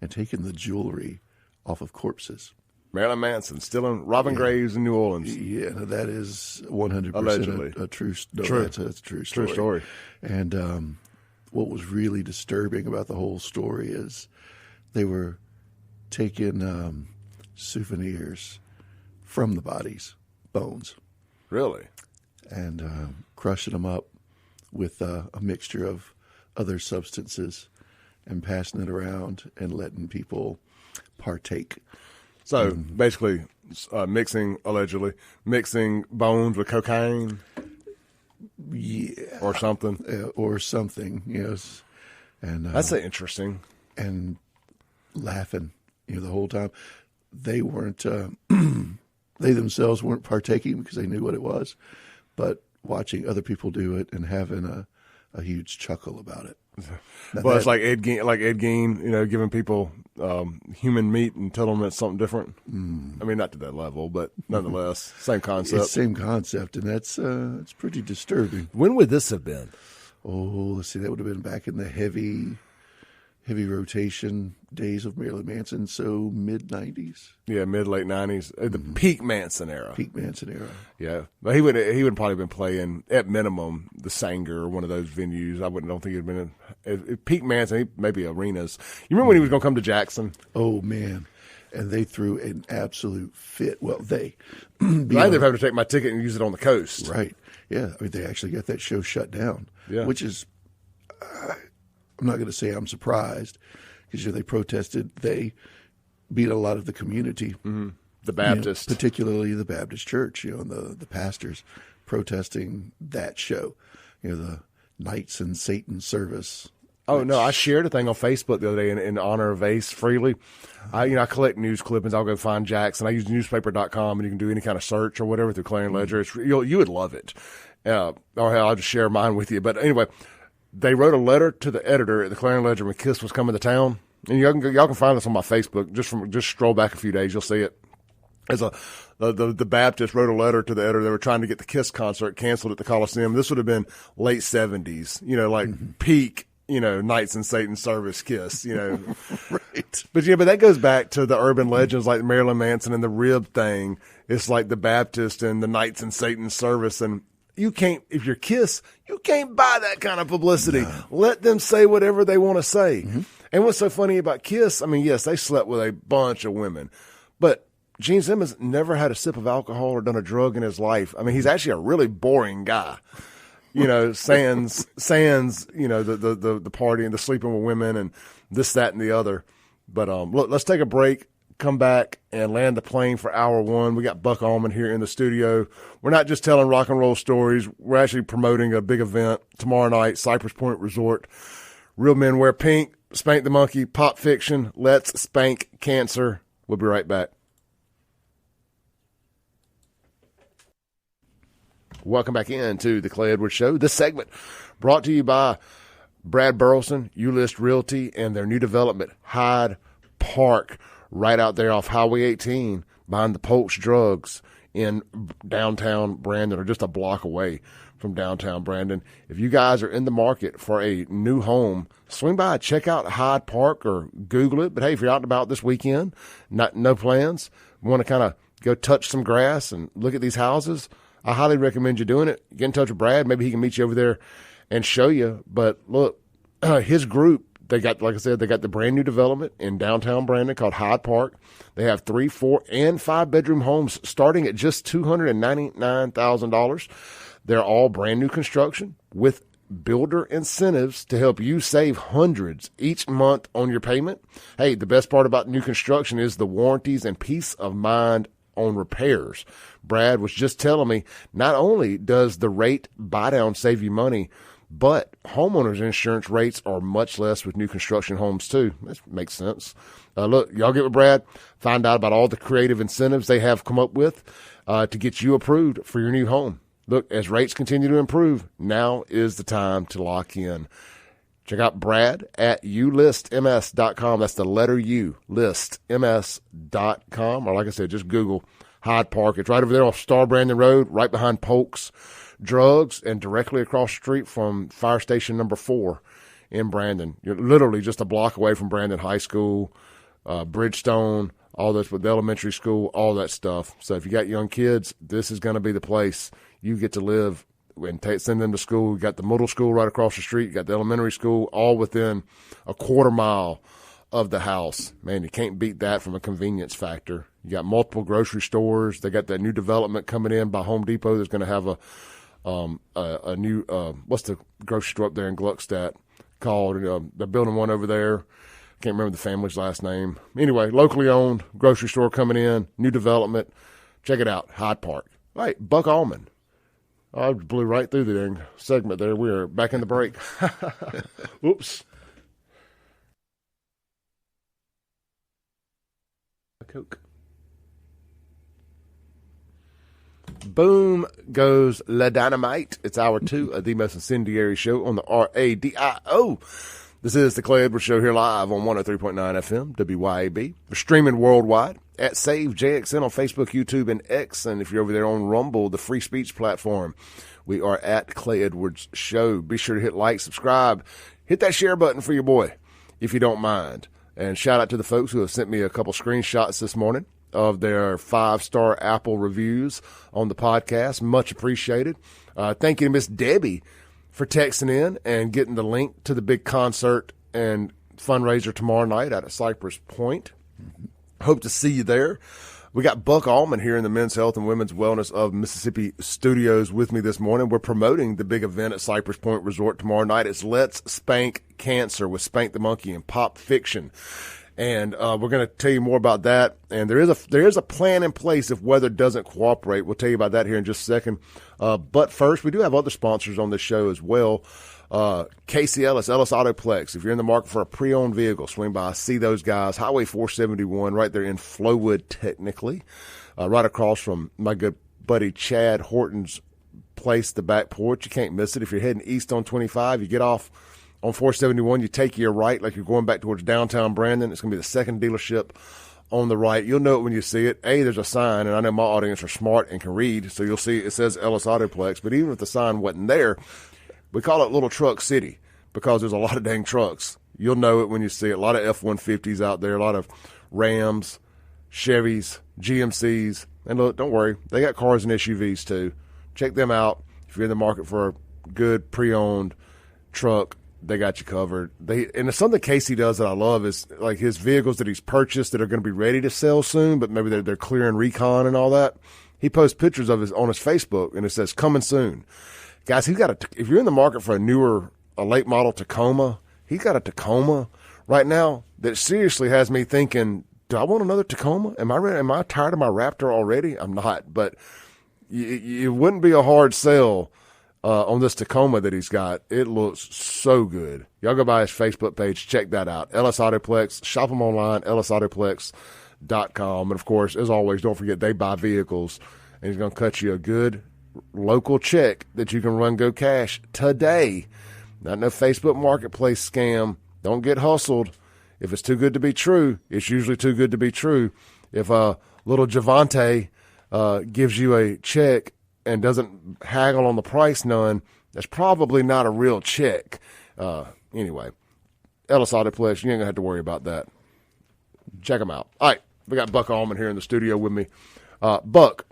and taking the jewelry off of corpses. Marilyn Manson stealing, robbing graves in New Orleans. Yeah, that is 100% Allegedly a true. No, true. That's a true story. True story. And what was really disturbing about the whole story is they were taking souvenirs from the bodies, bones. Really? And crushing them up with a mixture of other substances and passing it around and letting people partake. So basically, allegedly mixing bones with cocaine. Yeah. Or something. Or something, yes. And that's interesting. And laughing, the whole time. They weren't, they themselves weren't partaking because they knew what it was, but watching other people do it and having a huge chuckle about it. Well, it's like Ed Gein, giving people human meat and telling them it's something different. I mean, not to that level, but nonetheless, same concept. It's same concept, and that's it's pretty disturbing. When would this have been? Oh, let's see. That would have been back in the heavy rotation days of Marilyn Manson, so mid-'90s. Yeah, late 90s. The peak Manson era. Peak Manson era. Yeah. But he would probably been playing, at minimum, the Sanger or one of those venues. Don't think he'd been in peak Manson, maybe arenas. You remember when he was going to come to Jackson? Oh, man. And they threw an absolute fit. Well, they. I ended up having to take my ticket and use it on the coast. Right. Yeah. I mean, they actually got that show shut down. Yeah. Which is, I'm not going to say I'm surprised because they protested. They beat a lot of the community. Mm-hmm. The Baptist. Particularly the Baptist church, and the pastors protesting that show. The Knights in Satan service. Oh, no, I shared a thing on Facebook the other day in honor of Ace Frehley. I collect news clippings. I'll go find Jackson. I use newspaper.com, and you can do any kind of search or whatever through Clarion Ledger. You would love it. Or hell, I'll just share mine with you. But anyway, they wrote a letter to the editor at the Clarion Ledger when Kiss was coming to town. And y'all can find this on my Facebook. Just scroll back a few days, you'll see it. As the Baptist wrote a letter to the editor. They were trying to get the Kiss concert canceled at the Coliseum. This would have been late 70s, peak, Knights in Satan service Kiss, Right. But that goes back to the urban legends like Marilyn Manson and the rib thing. It's like the Baptist and the Knights in Satan service. And you can't, if you're Kiss, you can't buy that kind of publicity. No. Let them say whatever they want to say. Mm-hmm. And what's so funny about Kiss, I mean, yes, they slept with a bunch of women, but Gene Simmons never had a sip of alcohol or done a drug in his life. I mean, he's actually a really boring guy. Sans, the party and the sleeping with women and this, that, and the other. But look, let's take a break, come back, and land the plane for hour one. We got Buck Allman here in the studio. We're not just telling rock and roll stories. We're actually promoting a big event tomorrow night, Cypress Point Resort. Real Men Wear Pink, Spank the Monkey, Pop Fiction, Let's Spank Cancer. We'll be right back. Welcome back into the Clay Edwards Show. This segment brought to you by Brad Burleson, U-List Realty, and their new development, Hyde Park, right out there off Highway 18, behind the Polk's Drugs in downtown Brandon, or just a block away from downtown Brandon. If you guys are in the market for a new home, swing by, check out Hyde Park or Google it. But hey, if you're out and about this weekend, no plans, want to kind of go touch some grass and look at these houses, I highly recommend you doing it. Get in touch with Brad. Maybe he can meet you over there and show you. But look, his group, they got, like I said, they got the brand new development in downtown Brandon called Hyde Park. They have 3, 4, and 5-bedroom homes starting at just $299,000. They're all brand new construction with builder incentives to help you save hundreds each month on your payment. Hey, the best part about new construction is the warranties and peace of mind on repairs. Brad was just telling me, not only does the rate buy down save you money, but homeowners insurance rates are much less with new construction homes too. That makes sense. Look, y'all get with Brad, find out about all the creative incentives they have come up with to get you approved for your new home. Look, as rates continue to improve, now is the time to lock in. Check out Brad at ulistms.com. That's the letter U, listms.com. Or like I said, just Google Hyde Park. It's right over there off Star Brandon Road, right behind Polk's Drugs, and directly across the street from Fire Station number 4 in Brandon. You're literally just a block away from Brandon High School, Bridgestone, all this with the elementary school, all that stuff. So if you got young kids, this is going to be the place you get to live and send them to school. You got the middle school right across the street. You got the elementary school all within a quarter mile of the house. Man, you can't beat that from a convenience factor. You got multiple grocery stores. They got that new development coming in by Home Depot. There's going to have a new what's the grocery store up there in Gluckstadt called? They're building one over there. Can't remember the family's last name. Anyway, locally owned grocery store coming in, new development. Check it out, Hyde Park. All right, Buck ALLMAN. I blew right through the dang segment there. We are back in the break. Oops. A Coke. Boom goes La Dynamite. It's hour 2 of the most incendiary show on the RADIO. This is the Clay Edwards Show here live on 103.9 FM, WYAB. We're streaming worldwide at Save JXN on Facebook, YouTube, and X. And if you're over there on Rumble, the free speech platform, we are at Clay Edwards Show. Be sure to hit like, subscribe, hit that share button for your boy, if you don't mind. And shout out to the folks who have sent me a couple screenshots this morning of their 5-star Apple reviews on the podcast. Much appreciated. Thank you to Miss Debbie for texting in and getting the link to the big concert and fundraiser tomorrow night out at Cypress Point. Hope to see you there. We got Buck ALLMAN here in the Men's Health and Women's Wellness of Mississippi studios with me this morning. We're promoting the big event at Cypress Point Resort tomorrow night. It's Let's Spank Cancer with Spank the Monkey and Pop Fiction. And we're going to tell you more about that. And there is a plan in place if weather doesn't cooperate. We'll tell you about that here in just a second. But first, we do have other sponsors on this show as well. Casey Ellis Autoplex. If you're in the market for a pre-owned vehicle, swing by, see those guys. Highway 471 right there in Flowood, technically. Right across from my good buddy Chad Horton's place, the back porch. You can't miss it. If you're heading east on 25, you get off on 471, you take your right like you're going back towards downtown Brandon. It's going to be the second dealership on the right. You'll know it when you see it. There's a sign, and I know my audience are smart and can read, so you'll see it says Ellis Autoplex. But even if the sign wasn't there, we call it Little Truck City because there's a lot of dang trucks. You'll know it when you see it. A lot of F-150s out there, a lot of Rams, Chevys, GMCs. And look, don't worry, they got cars and SUVs too. Check them out. If you're in the market for a good pre-owned truck, they got you covered. And something Casey does that I love is like his vehicles that he's purchased that are going to be ready to sell soon, but maybe they're clearing recon and all that. He posts pictures of on his Facebook, and it says coming soon. Guys, if you're in the market for a late model Tacoma, he's got a Tacoma right now that seriously has me thinking, do I want another Tacoma? Am I tired of my Raptor already? I'm not, but it wouldn't be a hard sell on this Tacoma that he's got. It looks so good. Y'all go by his Facebook page. Check that out. Ellis Autoplex. Shop him online, ellisautoplex.com. And, of course, as always, don't forget they buy vehicles, and he's going to cut you a good local check that you can run Go Cash today. Not no Facebook Marketplace scam. Don't get hustled. If it's too good to be true, it's usually too good to be true. If little Javante gives you a check and doesn't haggle on the price none, that's probably not a real check. Anyway, Ellis Autoplex, you ain't going to have to worry about that. Check them out. All right, we got Buck ALLMAN here in the studio with me. Buck,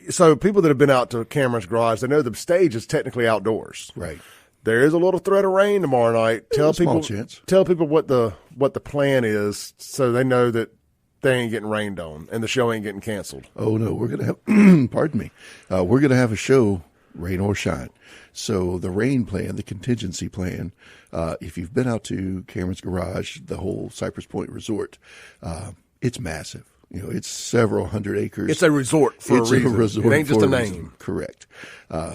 so people that have been out to Cameron's Garage, they know the stage is technically outdoors. Right. There is a little threat of rain tomorrow night. Tell people what the plan is so they know that they ain't getting rained on and the show ain't getting canceled. Oh, no, we're going to have, pardon me, we're going to have a show, rain or shine. So the rain plan, the contingency plan, if you've been out to Cameron's Garage, the whole Cypress Point Resort, it's massive. It's several hundred acres. It's a resort for a reason. It ain't just a name. Correct.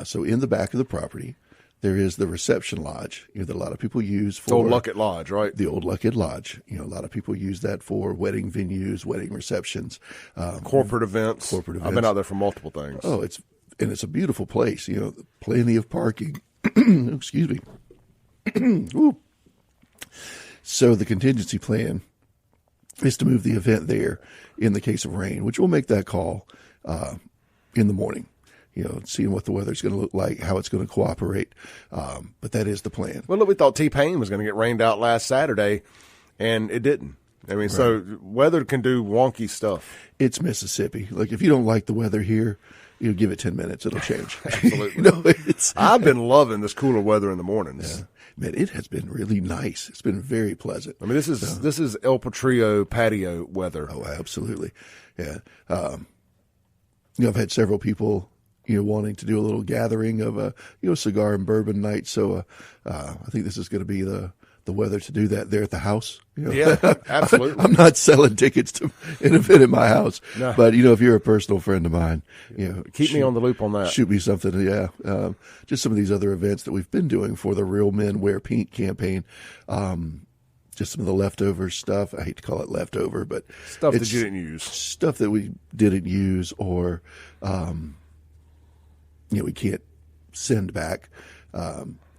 So in the back of the property, there is the reception lodge, that a lot of people use for. The old Luckett Lodge, right? The old Luckett Lodge. A lot of people use that for wedding venues, wedding receptions, corporate events. I've been out there for multiple things. Oh, it's a beautiful place. Plenty of parking. Excuse me. Ooh. So the contingency plan is to move the event there in the case of rain, which we'll make that call in the morning, seeing what the weather's going to look like, how it's going to cooperate. But that is the plan. Well, look, we thought T-Pain was going to get rained out last Saturday, and it didn't. I mean, So weather can do wonky stuff. It's Mississippi. Like, if you don't like the weather here, give it 10 minutes. It'll change. Absolutely. I've been loving this cooler weather in the mornings. Yeah. Man, it has been really nice. It's been very pleasant. I mean, this is El Patrio patio weather. Oh, absolutely. Yeah. I've had several people, wanting to do a little gathering of cigar and bourbon night. So I think this is going to be the weather to do that there at the house. Yeah, absolutely. I'm not selling tickets to an event at my house, no. But if you're a personal friend of mine, keep me on the loop on that. Shoot me something. Yeah, just some of these other events that we've been doing for the Real Men Wear Pink campaign. Just some of the leftover stuff. I hate to call it leftover, but stuff that you didn't use. Stuff that we didn't use, or we can't send back.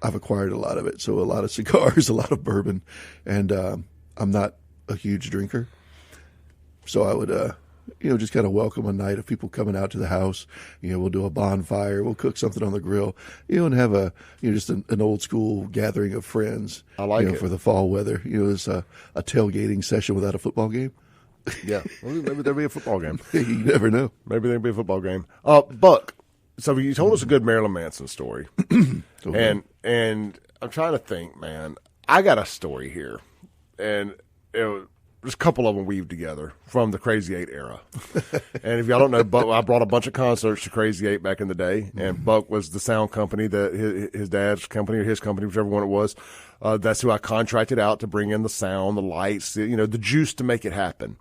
I've acquired a lot of it. So a lot of cigars, a lot of bourbon, and I'm not a huge drinker. So I would, just kind of welcome a night of people coming out to the house. We'll do a bonfire. We'll cook something on the grill, and have just an old school gathering of friends. I like it. For the fall weather. It's a tailgating session without a football game. Yeah. Well, maybe there'll be a football game. You never know. Maybe there'll be a football game. Buck, so you told us a good Marilyn Manson story. Okay. And I'm trying to think, man. I got a story here, and there's a couple of them weaved together from the Crazy 8 era. And if y'all don't know, Buck, I brought a bunch of concerts to Crazy 8 back in the day, and Buck was the sound company that his dad's company or his company, whichever one it was. That's who I contracted out to bring in the sound, the lights, the juice to make it happen.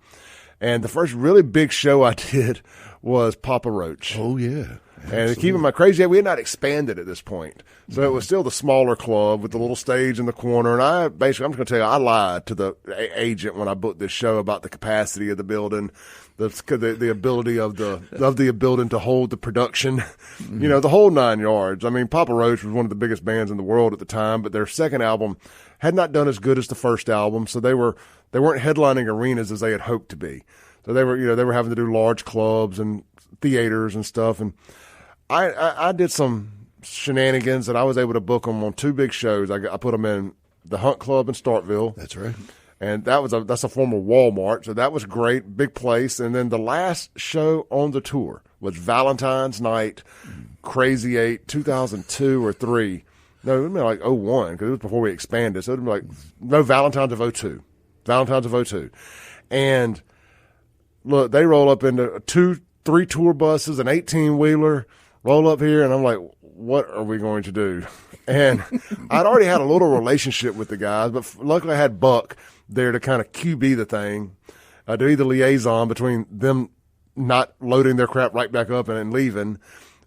And the first really big show I did was Papa Roach. Oh, yeah. And keep in mind, Crazy 8, we had not expanded at this point. So it was still the smaller club with the little stage in the corner. And I'm just going to tell you, I lied to the agent when I booked this show about the capacity of the building, the ability of the building to hold the production, the whole 9 yards. I mean, Papa Roach was one of the biggest bands in the world at the time, but their second album had not done as good as the first album. So they weren't headlining arenas as they had hoped to be. So they were having to do large clubs and theaters and stuff. And I did some shenanigans that I was able to book them on 2 big shows. I put them in the Hunt Club in Starkville. That's right. And that's a former Walmart. So that was great, big place. And then the last show on the tour was Valentine's Night, Crazy 8, 2002 or 3. No, it would have been like 01 because it was before we expanded. So it would have been like, no, Valentine's of 02. Valentine's of 02. And look, they roll up into 3 tour buses, an 18-wheeler, roll up here, and I'm like, what are we going to do? And I'd already had a little relationship with the guys, but luckily I had Buck there to kind of QB the thing, to be the liaison between them not loading their crap right back up and leaving,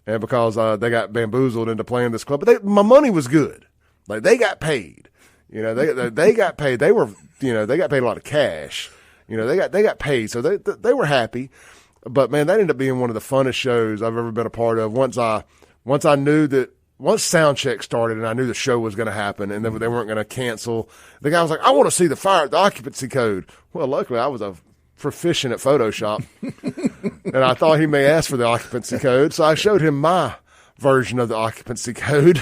and because they got bamboozled into playing this club. But my money was good. Like, they got paid. They got paid. They were, they got paid a lot of cash. They got paid, so they were happy. But man, that ended up being one of the funnest shows I've ever been a part of. Once sound check started and I knew the show was going to happen and they weren't going to cancel, the guy was like, I want to see the occupancy code. Well, luckily I was proficient at Photoshop and I thought he may ask for the occupancy code. So I showed him my version of the occupancy code,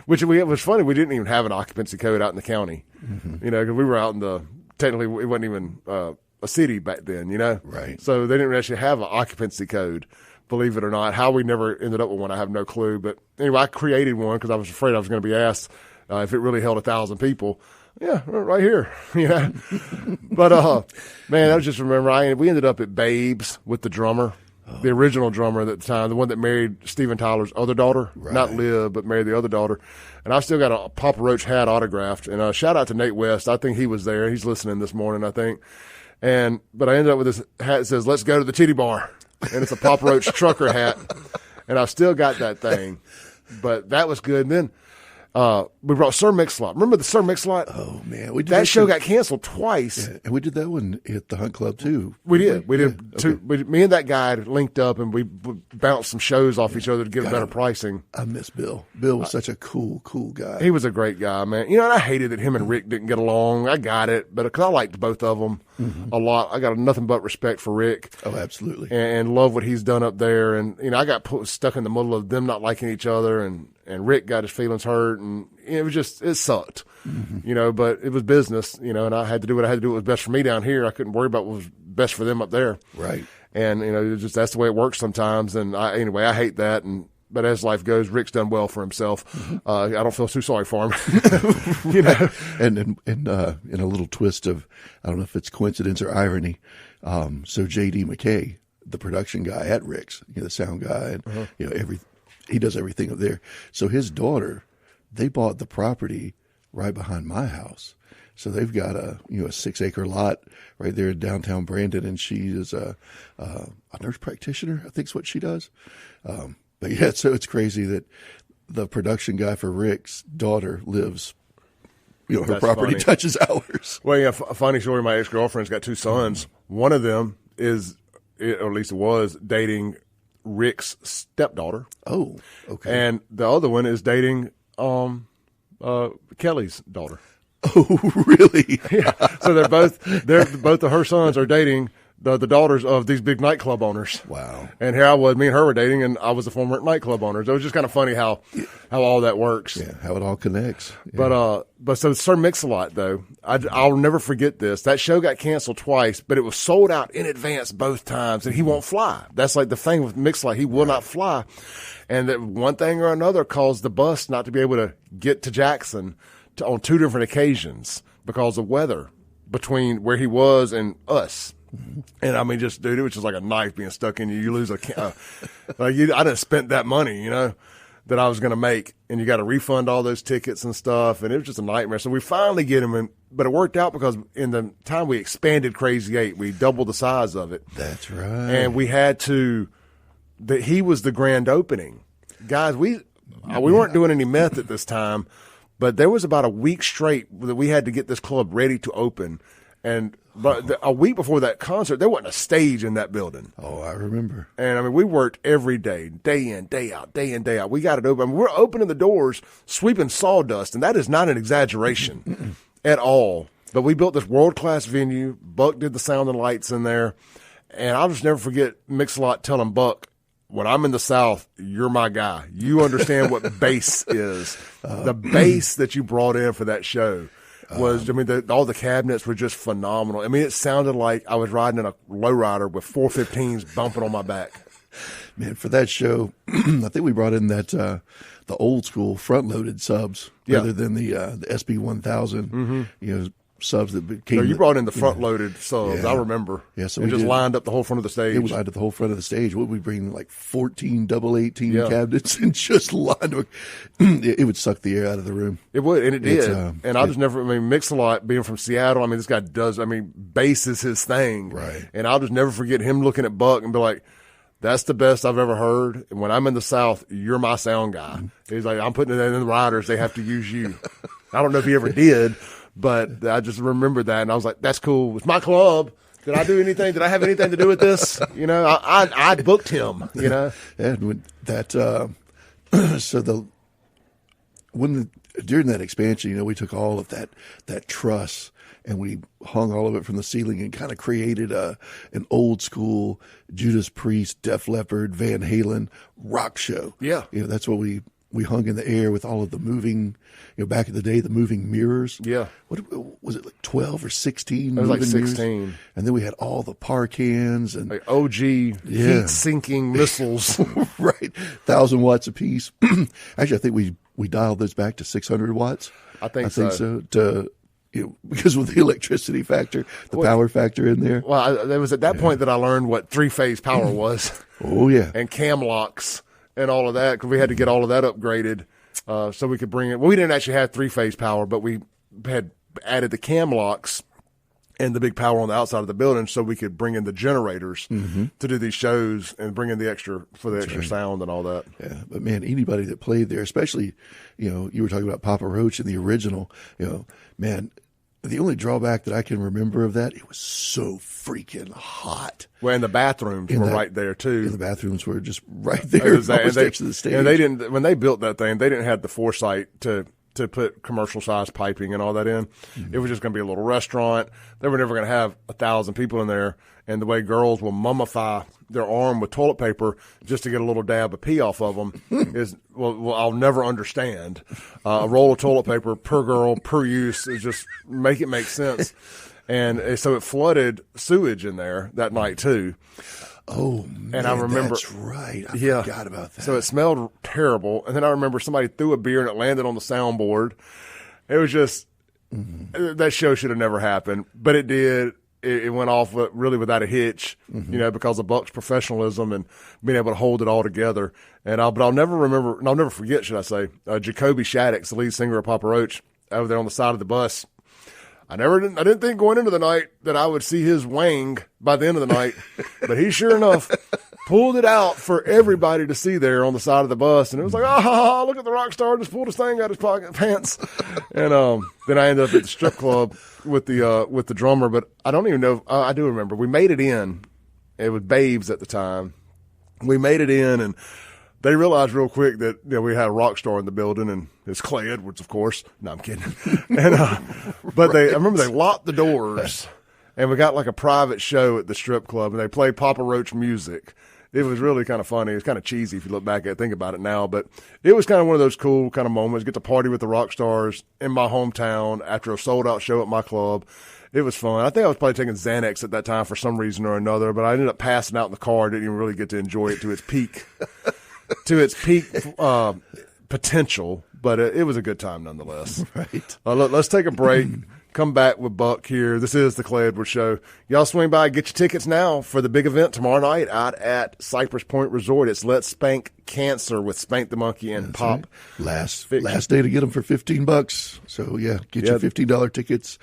which it was funny. We didn't even have an occupancy code out in the county, because we were out in technically it wasn't even, a city back then, Right. So they didn't actually have an occupancy code, believe it or not. How we never ended up with one, I have no clue. But anyway, I created one because I was afraid I was going to be asked if it really held 1,000 people. Yeah, right here. But man, I just remember we ended up at Babe's with the drummer, the original drummer at the time, the one that married Steven Tyler's other daughter, not Liv, but married the other daughter. And I still got a Papa Roach hat autographed. And shout out to Nate West. I think he was there. He's listening this morning, I think. But I ended up with this hat that says, "Let's go to the titty bar." And it's a Papa Roach trucker hat. And I've still got that thing. But that was good. And then We brought Sir Mix-a-Lot. Remember the Sir Mix-a-Lot? Oh man, we did that show got canceled twice. Yeah, and we did that one at the Hunt Club too. We did. We did. Yeah, Two, me and that guy linked up, and we bounced some shows off each other to get better pricing. I miss Bill. Bill was such a cool guy. He was a great guy, man. You know, and I hated that him and Rick didn't get along. I got it, but because I liked both of them a lot, I got nothing but respect for Rick. Oh, absolutely. And love what he's done up there. And you know, I got stuck in the middle of them not liking each other, and Rick got his feelings hurt, and it sucked, you know, but it was business, you know, and I had to do what I had to do. What was best for me down here. I couldn't worry about what was best for them up there. Right. And, you know, that's the way it works sometimes. And anyway, I hate that. But as life goes, Rick's done well for himself. I don't feel too sorry for him, you know. And in a little twist of, I don't know if it's coincidence or irony. So J.D. McKay, the production guy at Rick's, you know, the sound guy, and you know, he does everything up there. So his daughter, they bought the property right behind my house. So they've got a 6-acre lot right there in downtown Brandon, and she is a nurse practitioner, I think is what she does. But yeah, so it's crazy that the production guy for Rick's daughter lives, you know, her That's property funny. touches ours. Well, yeah, a funny story. My ex-girlfriend's got 2 sons. One of them is, or at least it was, dating Rick's stepdaughter. Oh, okay. And the other one is dating Kelly's daughter. Oh, really? Yeah. So both of her sons are dating the daughters of these big nightclub owners. Wow. And here I was, me and her were dating, and I was the former nightclub owner. So it was just kind of funny how all that works. Yeah, how it all connects. Yeah. But so Sir Mix-a-Lot, though, I'll never forget this. That show got canceled twice, but it was sold out in advance both times, and he won't fly. That's like the thing with Mix-a-Lot. He will not fly. And that one thing or another caused the bus not to be able to get to Jackson on 2 different occasions because of weather between where he was and us. And I mean, just dude, it was just like a knife being stuck in you. You lose I done spent that money, you know, that I was going to make, and you got to refund all those tickets and stuff, and it was just a nightmare. So we finally get him in, but it worked out because in the time we expanded Crazy 8, we doubled the size of it. That's right. And we had to. He was the grand opening, guys. We weren't doing any meth at this time, but there was about a week straight that we had to get this club ready to open. And a week before that concert, there wasn't a stage in that building. Oh, I remember. And I mean, we worked every day, day in, day out, day in, day out. We got it open. I mean, we're opening the doors, sweeping sawdust, and that is not an exaggeration at all. But we built this world-class venue. Buck did the sound and lights in there. And I'll just never forget Mix-a-Lot telling Buck, when I'm in the South, you're my guy. You understand what bass is. The bass that you brought in for that show was, I mean, all the cabinets were just phenomenal. I mean, it sounded like I was riding in a lowrider with 415s bumping on my back. Man, for that show, I think we brought in that the old school front-loaded subs rather than the SB 1000. You know, subs that became. No, you brought in the front-loaded subs. Yeah. I remember. Yeah, so and we just did. lined up the whole front of the stage. It was lined at the whole front of the stage. What we bring like 14 double 18 cabinets and just lined them. It would suck the air out of the room. It would, and it did. And I just never. I mean, Mix-a-Lot being from Seattle. I mean, this guy does. I mean, bass is his thing. Right. And I'll just never forget him looking at Buck and be like, "That's the best I've ever heard. And when I'm in the South, you're my sound guy." He's like, "I'm putting it in the riders. They have to use you." I don't know if he ever did, but I just remember that, and I was like, "That's cool. It's my club. Did I do anything? Did I have anything to do with this? You know, I booked him. You know." And when that, so during that expansion, you know, we took all of that truss and we hung all of it from the ceiling and kind of created an old school Judas Priest, Def Leppard, Van Halen rock show. Yeah. You know, that's what we hung in the air with all of the moving, you know, back in the day, the moving mirrors. Yeah. What was it, like 12 or 16? It was like moving mirrors? 16. And then we had all the par cans and Like OG heat-sinking missiles. right, 1,000 watts apiece. Actually, I think we dialed those back to 600 watts. I think so. To, you know, because with the electricity factor, the power factor in there. Well, it was at that point that I learned what 3-phase power was. Oh yeah, And cam locks and all of that, because we had to get all of that upgraded so we could bring it. Well, we didn't actually have 3-phase power, but we had added the cam locks and the big power on the outside of the building, so we could bring in the generators to do these shows and bring in the extra sound and all that. Yeah, but man, anybody that played there, especially, you were talking about Papa Roach in the original, man, the only drawback that I can remember of that, it was so freaking hot. Well, and the bathrooms were right there too. And the bathrooms were just right there next to the stage. And they didn't, when they built that thing, they didn't have the foresight to put commercial size piping and all that in. It was just going to be a little restaurant. They were never going to have 1,000 people in there. And the way girls will mummify their arm with toilet paper just to get a little dab of pee off of them is, well, I'll never understand. A roll of toilet paper per girl, per use, is just make it make sense. And so it flooded sewage in there that night too. Oh, man, and I remember, that's right. I forgot about that. So it smelled terrible. And then I remember somebody threw a beer and it landed on the soundboard. It was just, that show should have never happened, but it did. It went off really without a hitch, because of Buck's professionalism and being able to hold it all together. And I'll never forget, should I say, Jacoby Shaddix, the lead singer of Papa Roach, over there on the side of the bus. I didn't think going into the night that I would see his wang by the end of the night, but he sure enough pulled it out for everybody to see there on the side of the bus. And it was like, look at the rock star just pulled his thing out of his pants. And then I ended up at the strip club with the drummer, but I don't even know. I do remember we made it in. It was Babes at the time. We made it in, and they realized real quick that we had a rock star in the building, and it's Clay Edwards, of course. No, I'm kidding. And but I remember they locked the doors, and we got like a private show at the strip club, and they played Papa Roach music. It was really kind of funny. It was kind of cheesy if you look back at it, think about it now, but it was kind of one of those cool kind of moments. Get to party with the rock stars in my hometown after a sold out show at my club. It was fun. I think I was probably taking Xanax at that time for some reason or another, but I ended up passing out in the car. Didn't even really get to enjoy it to its peak. Potential, but it was a good time nonetheless. Right. Let's take a break. Come back with Buck here. This is the Clay Edwards Show. Y'all swing by, get your tickets now for the big event tomorrow night out at Cypress Point Resort. It's Let's Spank Cancer with Spank the Monkey and That's Pop. Right. Last day to get them for $15. So get your $15 tickets.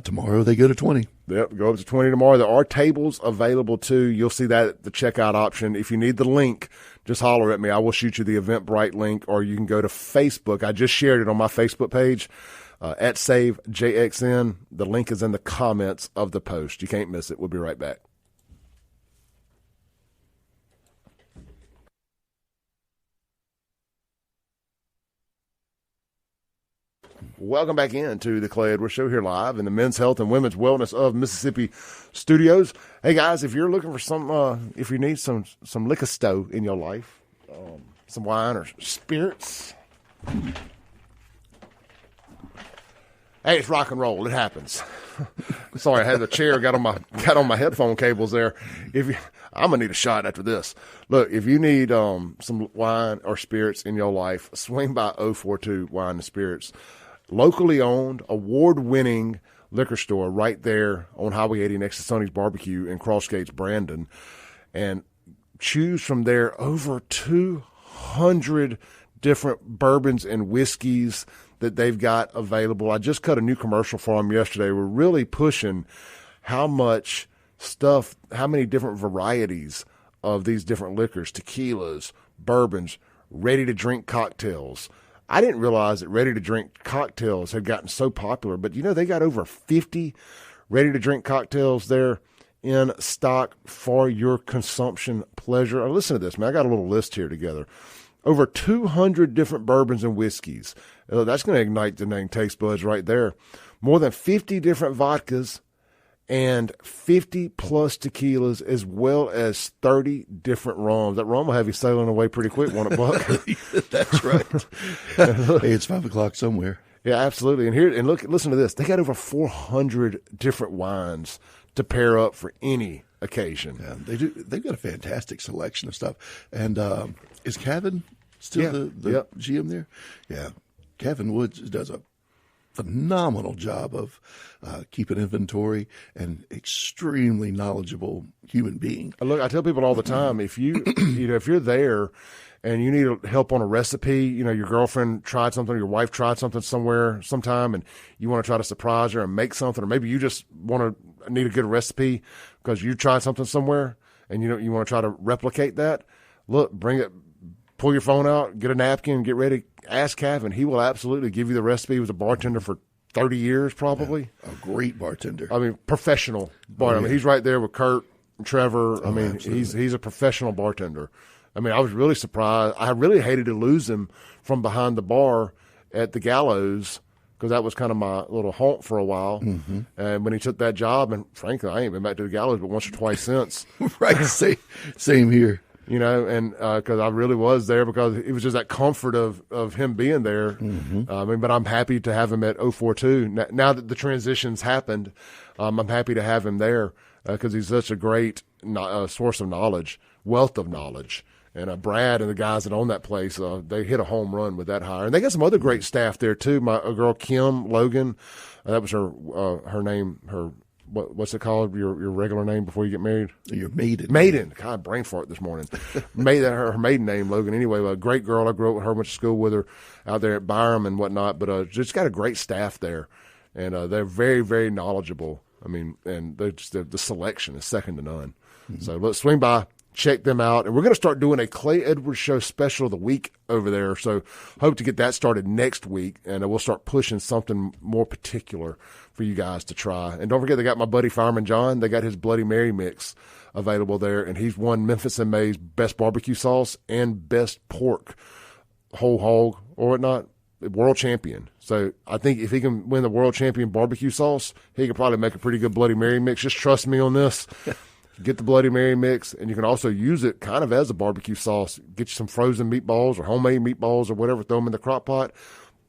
Tomorrow they go to $20. Yep, go up to $20 tomorrow. There are tables available too. You'll see that at the checkout option. If you need the link, just holler at me. I will shoot you the Eventbrite link, or you can go to Facebook. I just shared it on my Facebook page. At SaveJXN. The link is in the comments of the post. You can't miss it. We'll be right back. Welcome back into the Clay Edwards Show here live in the Men's Health and Women's Wellness of Mississippi studios. Hey guys, if you're looking for if you need some liquor stow in your life, some wine or spirits. Hey, it's rock and roll. It happens. Sorry, I had the chair got on my headphone cables there. I'm gonna need a shot after this. Look, if you need some wine or spirits in your life, swing by 042 Wine and Spirits, locally owned, award-winning liquor store right there on Highway 80 next to Sonny's Barbecue in Crossgates, Brandon, and choose from there over 200 different bourbons and whiskeys that they've got available. I just cut a new commercial for them yesterday. We're really pushing how much stuff, how many different varieties of these different liquors, tequilas, bourbons, ready-to-drink cocktails. I didn't realize that ready-to-drink cocktails had gotten so popular, but they got over 50 ready-to-drink cocktails there in stock for your consumption pleasure. Listen to this, man. I got a little list here together. Over 200 different bourbons and whiskeys. That's going to ignite the name taste buds right there. More than 50 different vodkas and 50 plus tequilas, as well as 30 different rums. That rum will have you sailing away pretty quick, won't it, Buck? That's right. Hey, it's 5 o'clock somewhere. Yeah, absolutely. And listen to this. They got over 400 different wines to pair up for any occasion. Yeah, they do. They've got a fantastic selection of stuff. And is Kevin still the GM there? Yeah. Kevin Woods does a phenomenal job of keeping inventory, and extremely knowledgeable human being. Look, I tell people all the time, if you, if you're there and you need help on a recipe, your girlfriend tried something, your wife tried something somewhere sometime, and you want to try to surprise her and make something, or maybe you just need a good recipe because you tried something somewhere and you want to try to replicate that. Look, bring it, pull your phone out, get a napkin, get ready, ask Kevin. He will absolutely give you the recipe. He was a bartender for 30 years probably. Yeah, a great bartender. I mean, professional bartender. I mean, he's right there with Kurt and Trevor. I mean, he's a professional bartender. I mean, I was really surprised. I really hated to lose him from behind the bar at the Gallows because that was kind of my little haunt for a while. Mm-hmm. And when he took that job, and frankly, I ain't been back to the Gallows but once or twice since. Right, same here. And because I really was there because it was just that comfort of him being there. Mm-hmm. But I'm happy to have him at 042. Now that the transition's happened, I'm happy to have him there because he's such a great source of knowledge, wealth of knowledge. And Brad and the guys that own that place, they hit a home run with that hire. And they got some other great staff there, too. A girl, Kim Logan, that was her name, what's it called? Your regular name before you get married? Your maiden. Maiden. God, brain fart this morning. Her maiden name, Logan. Anyway, a great girl. I grew up with her, went to school with her out there at Byram and whatnot. But just got a great staff there, and they're very, very knowledgeable. I mean, and the selection is second to none. Mm-hmm. So let's swing by. Check them out. And we're going to start doing a Clay Edwards Show special of the week over there. So hope to get that started next week. And we'll start pushing something more particular for you guys to try. And don't forget, they got my buddy Fireman John. They got his Bloody Mary mix available there. And he's won Memphis and May's best barbecue sauce and best pork, whole hog or whatnot, world champion. So I think if he can win the world champion barbecue sauce, he can probably make a pretty good Bloody Mary mix. Just trust me on this. Get the Bloody Mary mix, and you can also use it kind of as a barbecue sauce. Get you some frozen meatballs or homemade meatballs or whatever, throw them in the crock pot,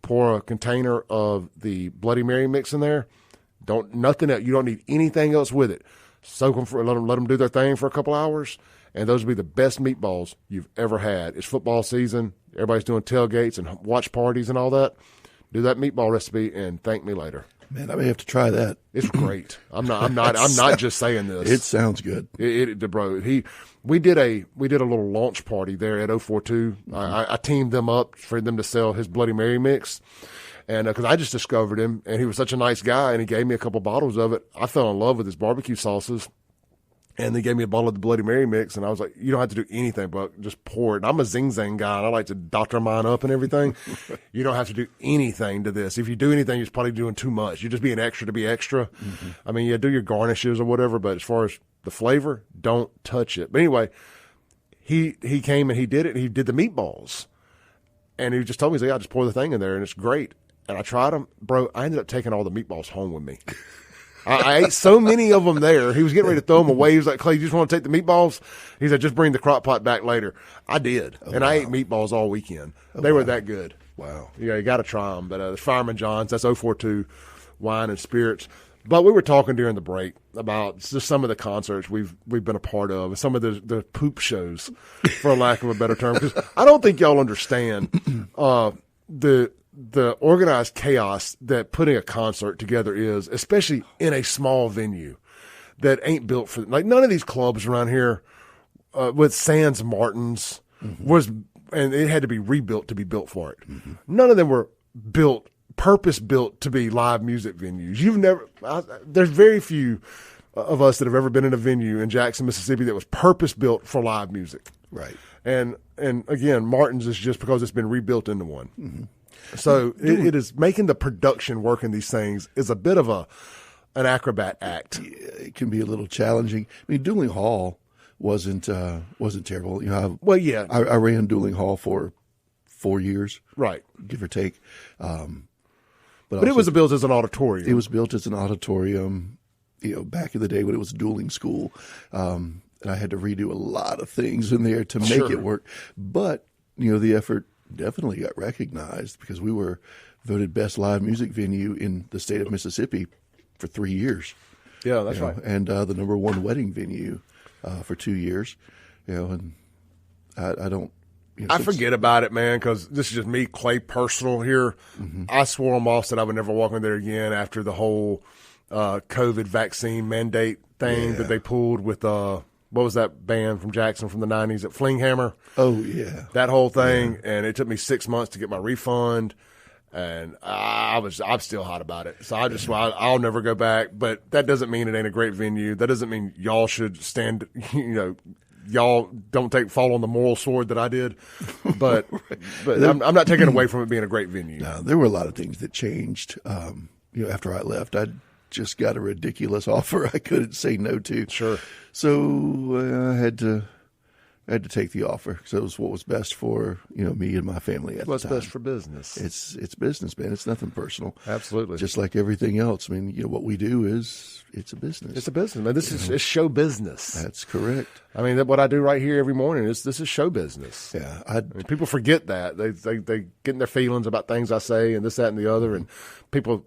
pour a container of the Bloody Mary mix in there. Nothing else. You don't need anything else with it. Soak them let them do their thing for a couple hours, and those will be the best meatballs you've ever had. It's football season. Everybody's doing tailgates and watch parties and all that. Do that meatball recipe and thank me later. Man, I may have to try that. It's great. I'm not just saying this. It sounds good. Bro. We did a little launch party there at 042. Mm-hmm. I teamed them up for them to sell his Bloody Mary mix, and because I just discovered him, and he was such a nice guy, and he gave me a couple bottles of it. I fell in love with his barbecue sauces. And they gave me a bottle of the Bloody Mary mix, and I was like, you don't have to do anything, but just pour it. And I'm a zing-zang guy, and I like to doctor mine up and everything. You don't have to do anything to this. If you do anything, you're probably doing too much. You're just being extra to be extra. Mm-hmm. I mean, do your garnishes or whatever, but as far as the flavor, don't touch it. But anyway, he came and he did it, and he did the meatballs. And he just told me, he's like, I just pour the thing in there, and it's great. And I tried them. Bro, I ended up taking all the meatballs home with me. I ate so many of them there. He was getting ready to throw them away. He was like, Clay, you just want to take the meatballs? He said, just bring the crock pot back later. I did. And wow. I ate meatballs all weekend. They were that good. Wow. Yeah, you got to try them. But the Fireman John's, that's 042 Wine and Spirits. But we were talking during the break about just some of the concerts we've been a part of, some of the poop shows, for lack of a better term. Because I don't think y'all understand the organized chaos that putting a concert together is, especially in a small venue that ain't built for, like, none of these clubs around here with Sans Martins and it had to be rebuilt to be built for it. Mm-hmm. None of them were purpose built to be live music venues. There's very few of us that have ever been in a venue in Jackson, Mississippi that was purpose built for live music. Right. And again, Martins is just because it's been rebuilt into one. Mm-hmm. So it is making the production work in these things is a bit of an acrobat act. Yeah, it can be a little challenging. I mean, Dueling Hall wasn't terrible. I ran Dueling Hall for 4 years, right, give or take. But it was built as an auditorium. It was built as an auditorium, back in the day when it was dueling school. And I had to redo a lot of things in there to make it work. But, the effort definitely got recognized because we were voted best live music venue in the state of Mississippi for 3 years. Yeah, that's right. And the number one wedding venue for 2 years. And I don't I forget about it, man, because this is just me, Clay, personal here. I swore on Moss that I would never walk in there again after the whole COVID vaccine mandate thing that they pulled with what was that band from Jackson from the 90s at Flinghammer? Oh, yeah. That whole thing, and it took me 6 months to get my refund, and I'm still hot about it. So I'll never go back, but that doesn't mean it ain't a great venue. That doesn't mean y'all should stand, y'all don't fall on the moral sword that I did, but I'm not taking away from it being a great venue. No, there were a lot of things that changed. After I left, I just got a ridiculous offer I couldn't say no to. Sure. So I had to take the offer. So it was what was best for me and my family at the time. What's best for business? It's business, man. It's nothing personal. Absolutely. Just like everything else. I mean, what we do it's a business. It's a business, man. This is show business. That's correct. I mean, what I do right here every morning this is show business. Yeah, I mean, people forget that they get in their feelings about things I say and this, that, and the other, and people,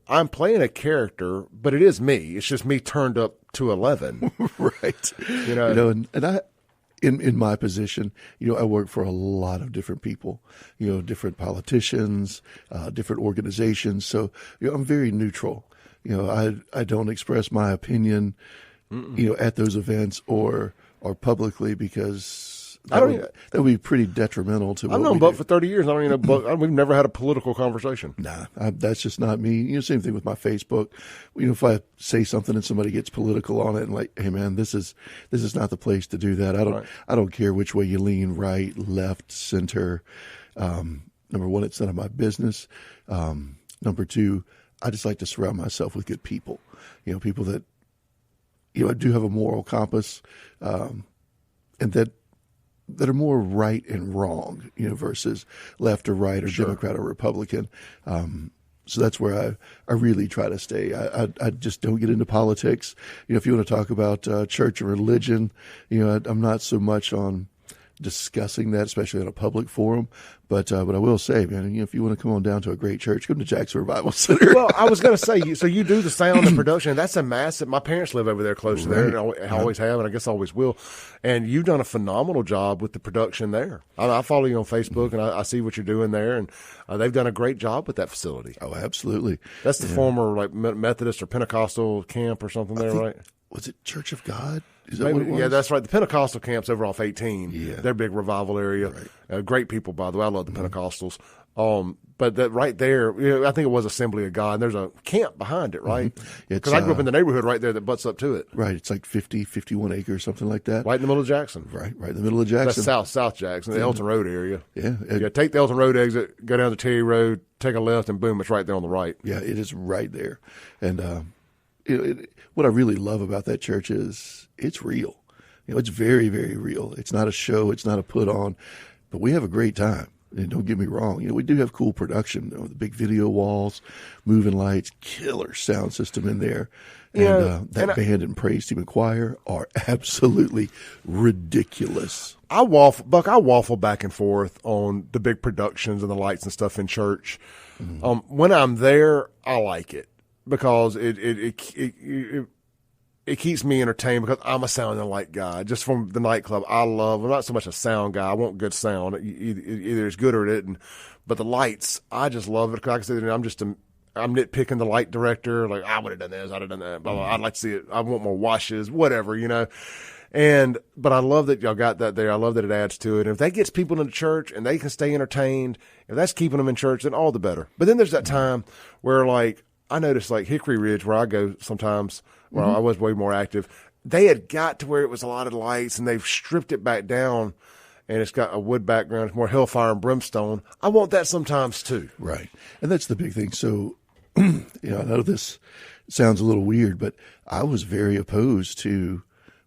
I'm playing a character, but it is me. It's just me turned up to 11. Right. And I. In my position, I work for a lot of different people, different politicians, different organizations. So, I'm very neutral. I don't express my opinion, at those events or publicly because that would be pretty detrimental to. I've known Buck for 30 years. I don't even know Buck. We've never had a political conversation. Nah, that's just not me. Same thing with my Facebook. If I say something and somebody gets political on it, and like, hey man, this is not the place to do that. I don't care which way you lean, right, left, center. Number one, it's none of my business. Number two, I just like to surround myself with good people. People that I do have a moral compass, and that are more right and wrong, versus left or right or Democrat or Republican. So that's where I really try to stay. I just don't get into politics. If you want to talk about church and religion, I'm not so much on discussing that, especially in a public forum. But I will say, man, if you want to come on down to a great church, come to Jackson Revival Center. Well, I was going to say, so you do the sound and production. That's a massive. My parents live over there close to there, and I always have, and I guess always will. And you've done a phenomenal job with the production there. I follow you on Facebook, and I see what you're doing there, and they've done a great job with that facility. Oh, absolutely. That's the former Methodist or Pentecostal camp or something there, right? Was it Church of God? Is that what it was? Yeah, that's right. The Pentecostal camp's over off 18. Yeah. They're a big revival area. Right. Great people, by the way. I love the Pentecostals. But that right there, I think it was Assembly of God, and there's a camp behind it, right? Because I grew up in the neighborhood right there that butts up to it. Right. It's like 51 acres, something like that. Right in the middle of Jackson. Right in the middle of Jackson. That's South Jackson, the Elton Road area. Yeah. Take the Elton Road exit, go down to Terry Road, take a left, and boom, it's right there on the right. Yeah, it is right there. And what I really love about that church is it's real. It's very, very real. It's not a show. It's not a put on, but we have a great time. And don't get me wrong. We do have cool production. The big video walls, moving lights, killer sound system in there. And that band and praise team and choir are absolutely ridiculous. I waffle back and forth on the big productions and the lights and stuff in church. When I'm there, I like it because it keeps me entertained because I'm a sound and light guy. Just from the nightclub, I'm not so much a sound guy. I want good sound. Either it's good or it isn't. But the lights, I just love it because, like I said, I'm nitpicking the light director. Like, I would have done this, I'd have done that. Blah, blah. I'd like to see it. I want more washes, whatever, But I love that y'all got that there. I love that it adds to it. And if that gets people into church and they can stay entertained, if that's keeping them in church, then all the better. But then there's that time where, like, I noticed, like, Hickory Ridge, where I go sometimes, where I was way more active, they had got to where it was a lot of lights, and they've stripped it back down, and it's got a wood background. It's more hellfire and brimstone. I want that sometimes, too. Right. And that's the big thing. So, I know this sounds a little weird, but I was very opposed to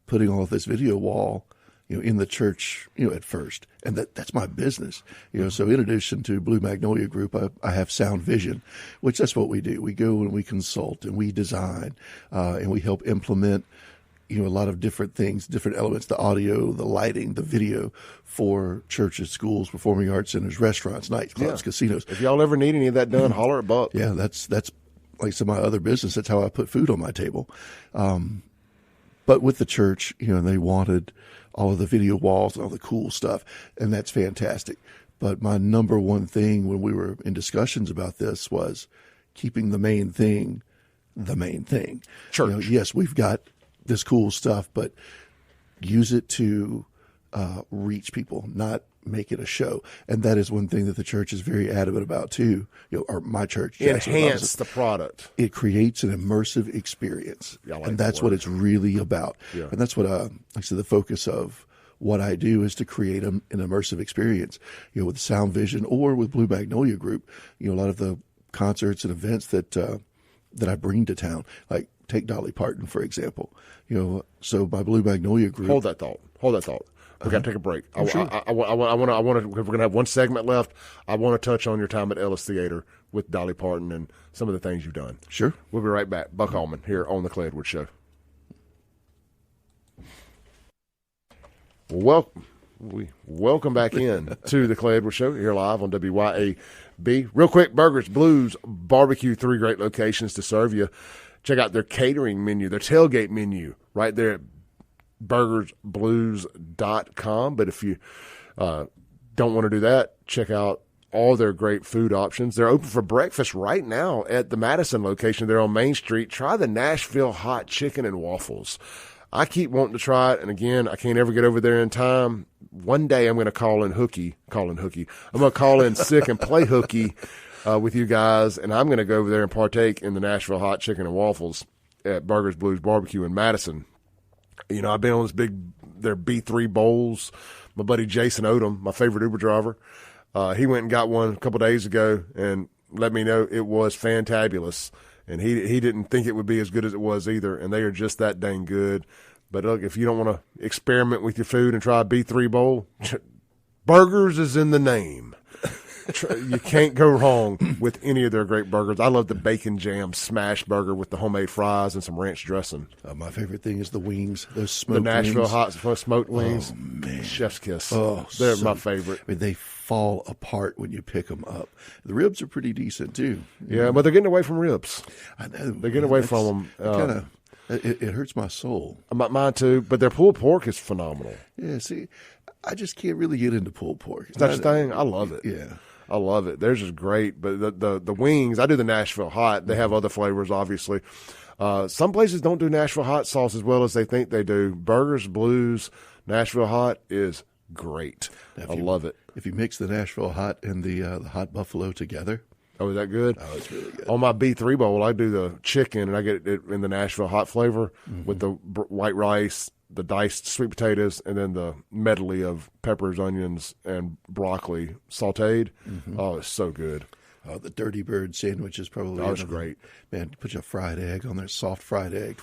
putting all of this video wall in the church, at first. And that's my business. So in addition to Blue Magnolia Group, I have Sound Vision, which that's what we do. We go and we consult and we design, and we help implement, a lot of different things, different elements, the audio, the lighting, the video for churches, schools, performing arts centers, restaurants, nightclubs, casinos. If y'all ever need any of that done, holler at Buck. Yeah, that's like some of my other business. That's how I put food on my table. But with the church, they wanted all of the video walls and all the cool stuff, and that's fantastic. But my number one thing when we were in discussions about this was keeping the main thing the main thing. Church. You know, yes, we've got this cool stuff, but use it to reach people, not make it a show. And that is one thing that the church is very adamant about too. You know, or my church, enhance the product. It creates an immersive experience, and that's what it's really about. Yeah. And that's what, like I said, the focus of what I do is to create an immersive experience. You know, with Sound Vision or with Blue Magnolia Group. You know, a lot of the concerts and events that I bring to town, like take Dolly Parton for example. You know, so my Blue Magnolia Group. Hold that thought. We got to take a break. I want to. We're going to have one segment left. I want to touch on your time at Ellis Theater with Dolly Parton and some of the things you've done. Sure. We'll be right back. Buck Allman here on the Clay Edwards Show. Welcome back in to the Clay Edwards Show here live on WYAB. Real quick, Burgers, Blues, Barbecue, 3 great locations to serve you. Check out their catering menu, their tailgate menu right there at burgersblues.com. But if you don't want to do that, check out all their great food options. They're open for breakfast right now at the Madison location. They're on Main Street. Try the Nashville hot chicken and waffles. I keep wanting to try it, and again, I can't ever get over there in time. One day I'm going to call in Hookie. I'm going to call in sick and play Hookie with you guys, and I'm going to go over there and partake in the Nashville hot chicken and waffles at Burgers Blues Barbecue in Madison. You know, I've been on their B3 bowls. My buddy Jason Odom, my favorite Uber driver, he went and got one a couple days ago and let me know it was fantabulous. And he didn't think it would be as good as it was either, and they are just that dang good. But look, if you don't want to experiment with your food and try a B3 bowl, burgers is in the name. You can't go wrong with any of their great burgers. I love the bacon jam smash burger with the homemade fries and some ranch dressing. My favorite thing is the wings, those smoked wings. The Nashville hot smoked wings. Oh, man. Chef's kiss. Oh, they're my favorite. I mean, they fall apart when you pick them up. The ribs are pretty decent too. Yeah, but they're getting away from ribs. I know. They're getting away from them. It hurts my soul. Mine too, but their pulled pork is phenomenal. Yeah, see, I just can't really get into pulled pork. Is that your thing? I love it. Yeah. I love it. Theirs is great, but the wings, I do the Nashville hot. They have other flavors, obviously. Some places don't do Nashville hot sauce as well as they think they do. Burgers, Blues, Nashville hot is great. I love it. If you mix the Nashville hot and the hot buffalo together. Oh, is that good? Oh, it's really good. On my B3 bowl, I do the chicken, and I get it in the Nashville hot flavor with the white rice, the diced sweet potatoes, and then the medley of peppers, onions, and broccoli sautéed. Oh, it's so good. Oh, the Dirty Bird sandwich is probably great. Man, put a fried egg on there, soft fried egg.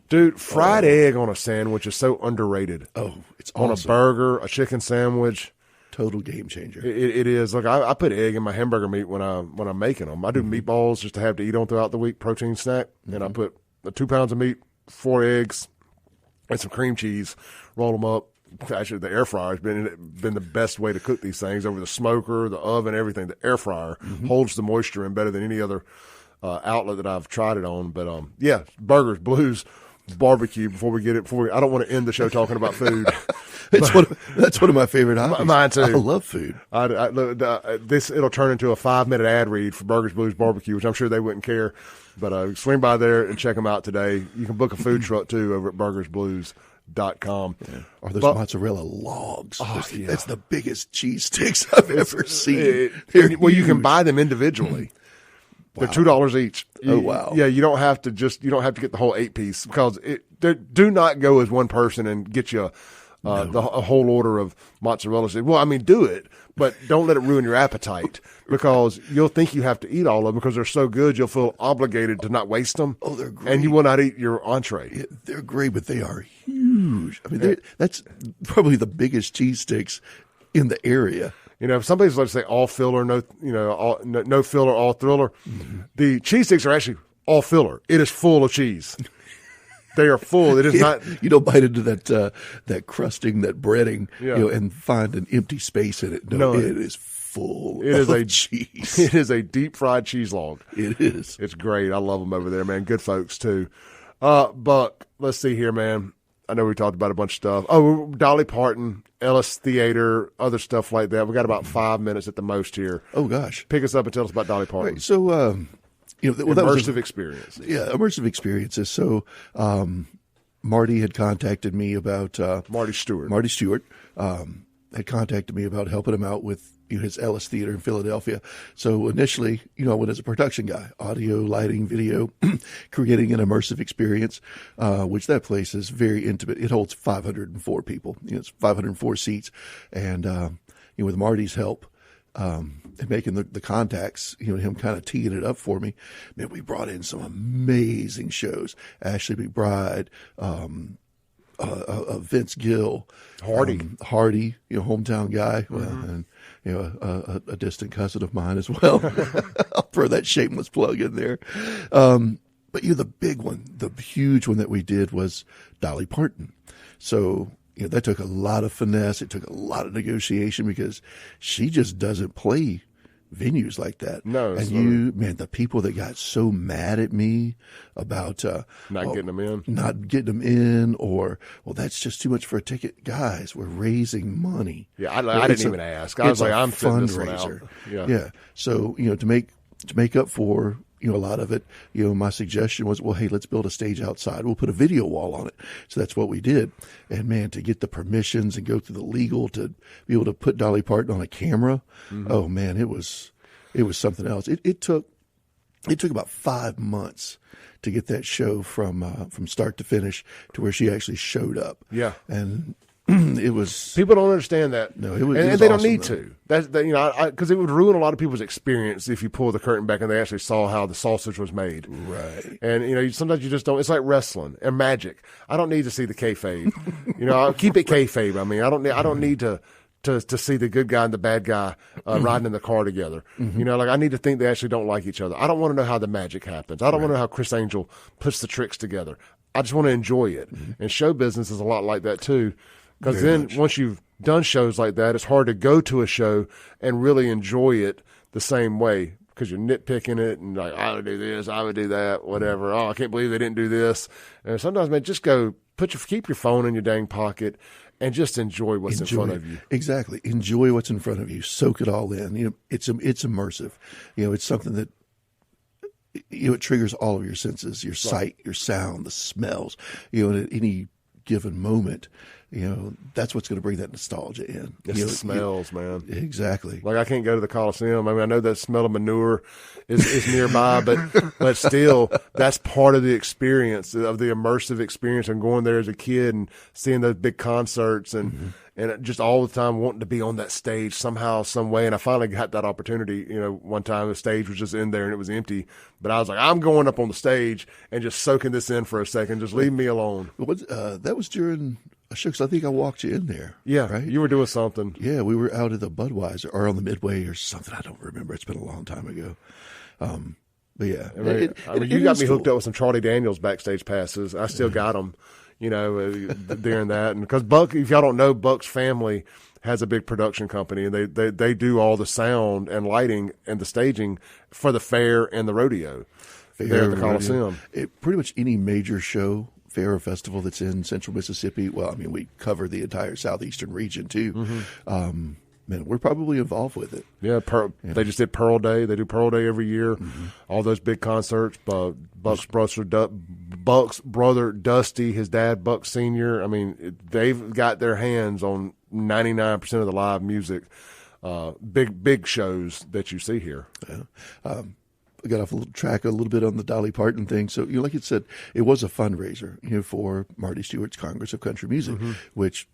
Dude, fried egg on a sandwich is so underrated. Oh, it's on awesome. A burger, a chicken sandwich. Total game changer. It is. Look, I put egg in my hamburger meat when I'm making them. I do meatballs just to have to eat on throughout the week, protein snack, and I put 2 pounds of meat, 4 eggs, and some cream cheese, roll them up. Actually, the air fryer has been the best way to cook these things over the smoker, the oven, everything. The air fryer holds the moisture in better than any other outlet that I've tried it on. But yeah, Burgers, Blues, Barbecue. I don't want to end the show talking about food. That's one of my favorite hobbies. Mine too. I love food. It'll turn into a 5-minute ad read for Burgers, Blues, Barbecue, which I'm sure they wouldn't care. But swing by there and check them out today. You can book a food truck too over at burgersblues.com. Yeah. Or those mozzarella logs. Oh, yeah. That's the biggest cheese sticks I've ever seen. You can buy them individually. They're $2 each. Oh wow! Yeah, you don't have to get the whole 8-piece because do not go as one person and get you a whole order of mozzarella sticks. Well, I mean, do it, but don't let it ruin your appetite because you'll think you have to eat all of them because they're so good. You'll feel obligated to not waste them. Oh, they're great, and you will not eat your entree. Yeah, they're great, but they are huge. I mean, that's probably the biggest cheese sticks in the area. You know, some places like to say all filler, no filler, all thriller. The cheese sticks are actually all filler. It is full of cheese. They are full. It is not. You don't bite into that crusting, that breading, and find an empty space in it. No, it is full. It is a cheese. It is a deep fried cheese log. It is. It's great. I love them over there, man. Good folks too. Buck, let's see here, man. I know we talked about a bunch of stuff. Oh, Dolly Parton, Ellis Theater, other stuff like that. We got about 5 minutes at the most here. Oh gosh, pick us up and tell us about Dolly Parton. Right, so immersive experience. Yeah, immersive experiences. So Marty had contacted me about Marty Stewart. Had contacted me about helping him out with his Ellis Theater in Philadelphia. So initially, I went as a production guy, audio, lighting, video, creating an immersive experience, which that place is very intimate. It holds 504 people. It's 504 seats. And, with Marty's help, and making the contacts, him kind of teeing it up for me, man, we brought in some amazing shows. Ashley McBride, Vince Gill, Hardy, hometown guy, and a distant cousin of mine as well. I'll throw that shameless plug in there. But the big one, the huge one that we did was Dolly Parton. So that took a lot of finesse. It took a lot of negotiation because she just doesn't play venues like that. No. And the people that got so mad at me about not getting them in, or that's just too much for a ticket. Guys, we're raising money. Yeah, I didn't even ask. I was like, I'm fitting this one out. Yeah. So to make up for a lot of it, my suggestion was, well, hey, let's build a stage outside. We'll put a video wall on it. So that's what we did. And man, to get the permissions and go through the legal to be able to put Dolly Parton on a camera. Mm-hmm. Oh man, it was something else. It took about 5 months to get that show from start to finish to where she actually showed up. Yeah. And it was, people don't understand that. No, it was, and it was they awesome, don't need though. to. That's because it would ruin a lot of people's experience if you pull the curtain back and they actually saw how the sausage was made. Right. And sometimes you just don't. It's like wrestling and magic. I don't need to see the kayfabe. I'll keep it kayfabe. I mean, I don't need to see the good guy and the bad guy riding in the car together. Mm-hmm. I need to think they actually don't like each other. I don't want to know how the magic happens. I don't want to know how Chris Angel puts the tricks together. I just want to enjoy it. Mm-hmm. And show business is a lot like that too. Because then once you've done shows like that, it's hard to go to a show and really enjoy it the same way because you're nitpicking it and like, I would do this, I would do that, whatever. Oh, I can't believe they didn't do this. And sometimes, man, just go keep your phone in your dang pocket and just enjoy what's in front of you. Exactly. Enjoy what's in front of you. Soak it all in. It's immersive. It's something that it triggers all of your senses, your sight, your sound, the smells. At any given moment, that's what's going to bring that nostalgia in. It's the smells, man. Exactly. Like I can't go to the Coliseum. I mean, I know that smell of manure is nearby, but still, that's part of the experience, of the immersive experience, and going there as a kid and seeing those big concerts and just all the time wanting to be on that stage somehow, some way. And I finally got that opportunity. One time the stage was just in there and it was empty, but I was like, I'm going up on the stage and just soaking this in for a second. Just leave me alone. That was during a show, 'cause I think I walked you in there. Yeah, right? You were doing something. Yeah, we were out at the Budweiser or on the Midway or something. I don't remember. It's been a long time ago. But yeah, you got me hooked up with some Charlie Daniels backstage passes. I still got them, during that. And because Buck, if y'all don't know, Buck's family has a big production company, and they do all the sound and lighting and the staging for the fair and the rodeo there at the Coliseum. Pretty much any major show, fair or festival that's in central Mississippi. Well, I mean, we cover the entire southeastern region too. Mm-hmm. Man, we're probably involved with it. Yeah, they just did Pearl Day. They do Pearl Day every year. Mm-hmm. All those big concerts. Buck's brother Dusty, his dad Buck Senior. I mean, they've got their hands on 99% of the live music. Big shows that you see here. Yeah. I got off a little track a little bit on the Dolly Parton thing. So, like you said, it was a fundraiser, for Marty Stewart's Congress of Country Music, which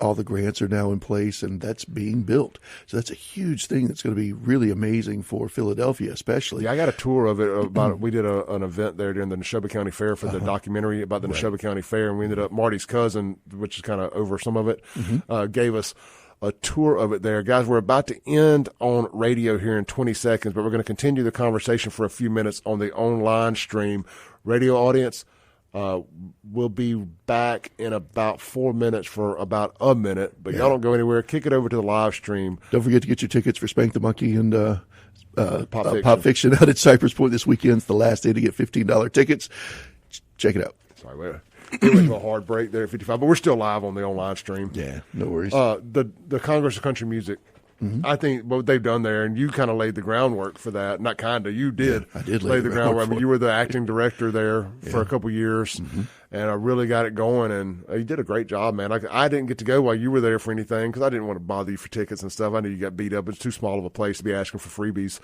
all the grants are now in place, and that's being built. So that's a huge thing that's going to be really amazing for Philadelphia, especially. Yeah, I got a tour of it. We did an event there during the Neshoba County Fair for the documentary about the Neshoba County Fair, and we ended up, Marty's cousin, which is kind of over some of it, gave us a tour of it there. Guys, we're about to end on radio here in 20 seconds, but we're going to continue the conversation for a few minutes on the online stream. Radio audience, we'll be back in about 4 minutes for about a minute, but y'all don't go anywhere. Kick it over to the live stream. Don't forget to get your tickets for Spank the Monkey and Pop Fiction out at Cypress Point this weekend. It's the last day to get $15 tickets. Check it out. Sorry, it went to a hard break there at 55, but we're still live on the online stream. Yeah, no worries. The Congress of Country Music, I think what they've done there, and you kind of laid the groundwork for that. Not kind of, you did. Yeah, I did lay the groundwork. I mean, you were the acting Sure. director there for a couple years, and I really got it going. And you did a great job, man. I didn't get to go while you were there for anything because I didn't want to bother you for tickets and stuff. I knew you got beat up. It's too small of a place to be asking for freebies.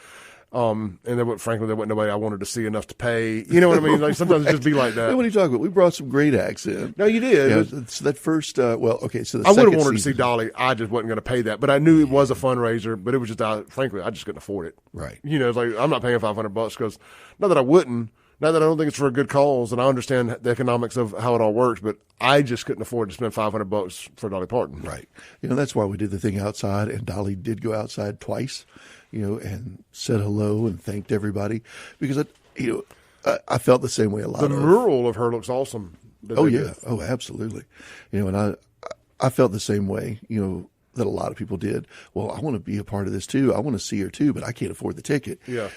And there wasn't nobody I wanted to see enough to pay. You know what I mean? Like sometimes it just be like that. Hey, what are you talking about? We brought some great acts in. No, you did. Yeah, it's that first. Well, okay. So I would have wanted to see Dolly. I just wasn't going to pay that, but I knew it was a fundraiser. But it was just, frankly, I just couldn't afford it. Right. You know, it's like I'm not paying $500 because not that I wouldn't, not that I don't think it's for a good cause, and I understand the economics of how it all works, but I just couldn't afford to spend $500 for Dolly Parton. Right. You know, that's why we did the thing outside, and Dolly did go outside twice, you know, and said hello and thanked everybody because, I felt the same way a lot. The mural of her looks awesome. Oh, yeah. Oh, absolutely. You know, and I felt the same way, you know, that a lot of people did. Well, I want to be a part of this too. I want to see her too, but I can't afford the ticket. Yeah.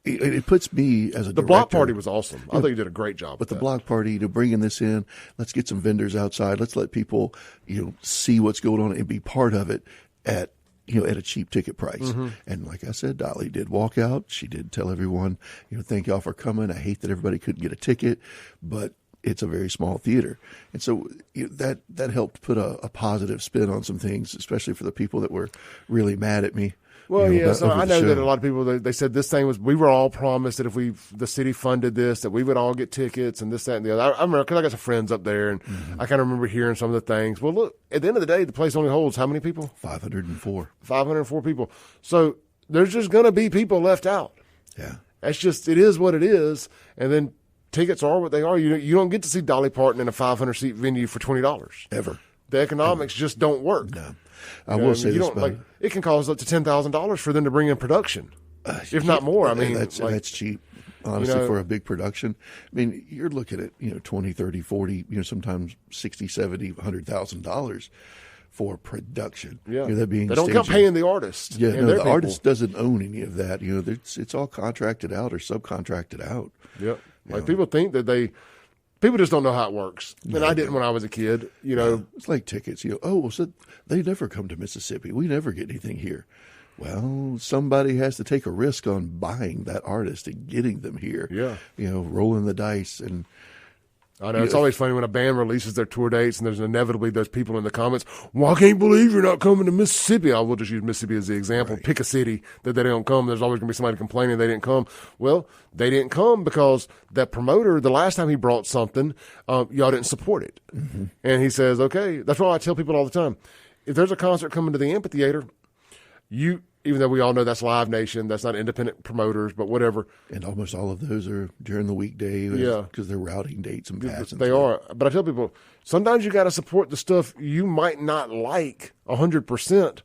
It puts me as a The director, block party was awesome. I think you did a great job But with the block party, to bringing this in, let's get some vendors outside. Let's let people, you know, see what's going on and be part of it at a cheap ticket price. And like I said, Dolly did walk out. She did tell everyone, you know, thank y'all for coming. I hate that everybody couldn't get a ticket, but it's a very small theater. And so that helped put a positive spin on some things, especially for the people that were really mad at me. Well, you know, yeah, so over I the know show. that a lot of people, they said this thing was, we were all promised that if the city funded this, that we would all get tickets and this, that, and the other. I remember, because I got some friends up there, and I kind of remember hearing some of the things. Well, look, at the end of the day, the place only holds how many people? 504. 504 people. So there's just going to be people left out. Yeah. That's just, it is what it is. And then tickets are what they are. You don't get to see Dolly Parton in a 500-seat venue for $20. Ever. The economics just don't work. No. I will say this about it. It can cost up to $10,000 for them to bring in production, if not more. I mean, that's cheap, honestly, for a big production. I mean, you're looking at, you know, 20, 30, 40, you know, sometimes 60, 70, $100,000 for production. Yeah. You know, that being they don't come paying the artist. Yeah, and no, their the people. artist doesn't own any of that. You know, it's all contracted out or subcontracted out. Yep. Like people think that people just don't know how it works. And I didn't when I was a kid, you know. It's like tickets. You know, so they never come to Mississippi. We never get anything here. Well, somebody has to take a risk on buying that artist and getting them here. Yeah. You know, rolling the dice. And I know. It's always funny when a band releases their tour dates and there's inevitably those people in the comments, well, I can't believe you're not coming to Mississippi. I will just use Mississippi as the example. Right. Pick a city that they don't come. There's always going to be somebody complaining they didn't come. Well, they didn't come because that promoter, the last time he brought something, y'all didn't support it. Mm-hmm. And he says, okay, that's why I tell people all the time. If there's a concert coming to the amphitheater, even though we all know that's Live Nation, that's not independent promoters, but whatever. And almost all of those are during the weekday, because they're routing dates and passing. They are. But I tell people, sometimes you got to support the stuff you might not like 100%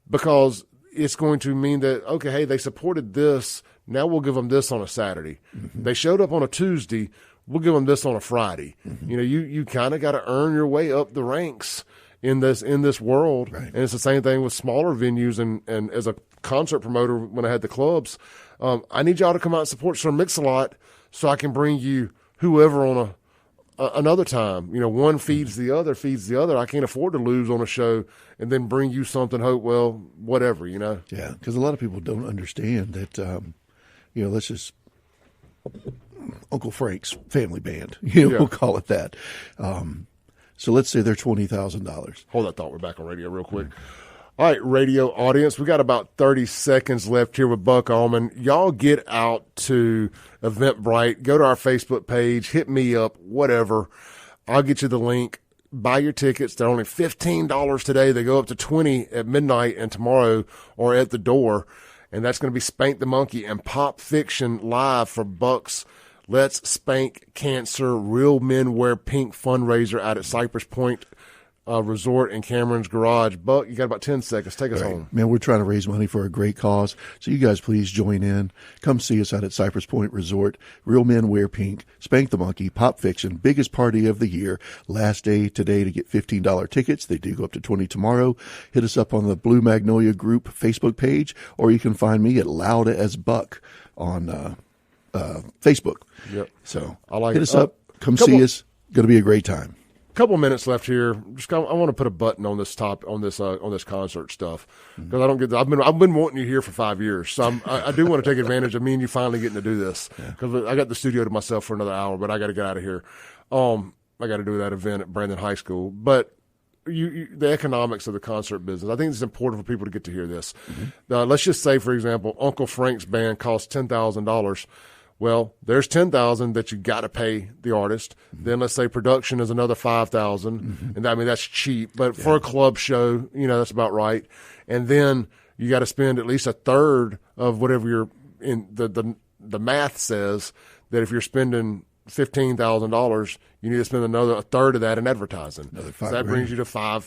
because it's going to mean that, okay, hey, they supported this. Now we'll give them this on a Saturday. Mm-hmm. They showed up on a Tuesday. We'll give them this on a Friday. Mm-hmm. You know, you kind of got to earn your way up the ranks in this world. Right. And it's the same thing with smaller venues. And as a concert promoter, when I had the clubs, I need y'all to come out and support Sir Mix-a-Lot so I can bring you whoever on another time. You know, one feeds the other. I can't afford to lose on a show and then bring you something, whatever, you know. Yeah, because a lot of people don't understand that, you know, let's just Uncle Frank's family band, we'll call it that. So let's say they're $20,000. Hold that thought. We're back on radio real quick. All right, radio audience, we got about 30 seconds left here with Buck Allman. Y'all get out to Eventbrite. Go to our Facebook page. Hit me up, whatever. I'll get you the link. Buy your tickets. They're only $15 today. They go up to $20 at midnight and tomorrow or at the door. And that's going to be Spank the Monkey and Pop Fiction live for Buck's Let's Spank Cancer Real Men Wear Pink fundraiser out at Cypress Point Resort in Cameron's Garage. Buck, you got about 10 seconds. Take us home. Man, we're trying to raise money for a great cause. So you guys please join in. Come see us out at Cypress Point Resort. Real Men Wear Pink, Spank the Monkey, Pop Fiction, biggest party of the year. Last day today to get $15 tickets. They do go up to $20 tomorrow. Hit us up on the Blue Magnolia Group Facebook page, or you can find me at Loud as Buck on Facebook. Yep. So I like hit us up. Come see us. going to be a great time. Couple minutes left here. I want to put a button on this on this concert stuff because I don't get. I've been wanting you here for 5 years, so I do want to take advantage of me and you finally getting to do this because I got the studio to myself for another hour, but I got to get out of here. I got to do that event at Brandon High School, but. The economics of the concert business. I think it's important for people to get to hear this. Let's just say, for example, Uncle Frank's band costs $10,000. Well, there's $10,000 that you got to pay the artist. Then let's say production is another $5,000, and I mean that's cheap. But for a club show, that's about right. And then you got to spend at least a third of whatever you're in. The math says that if you're spending $15,000, you need to spend a third of that in advertising. So that brings you to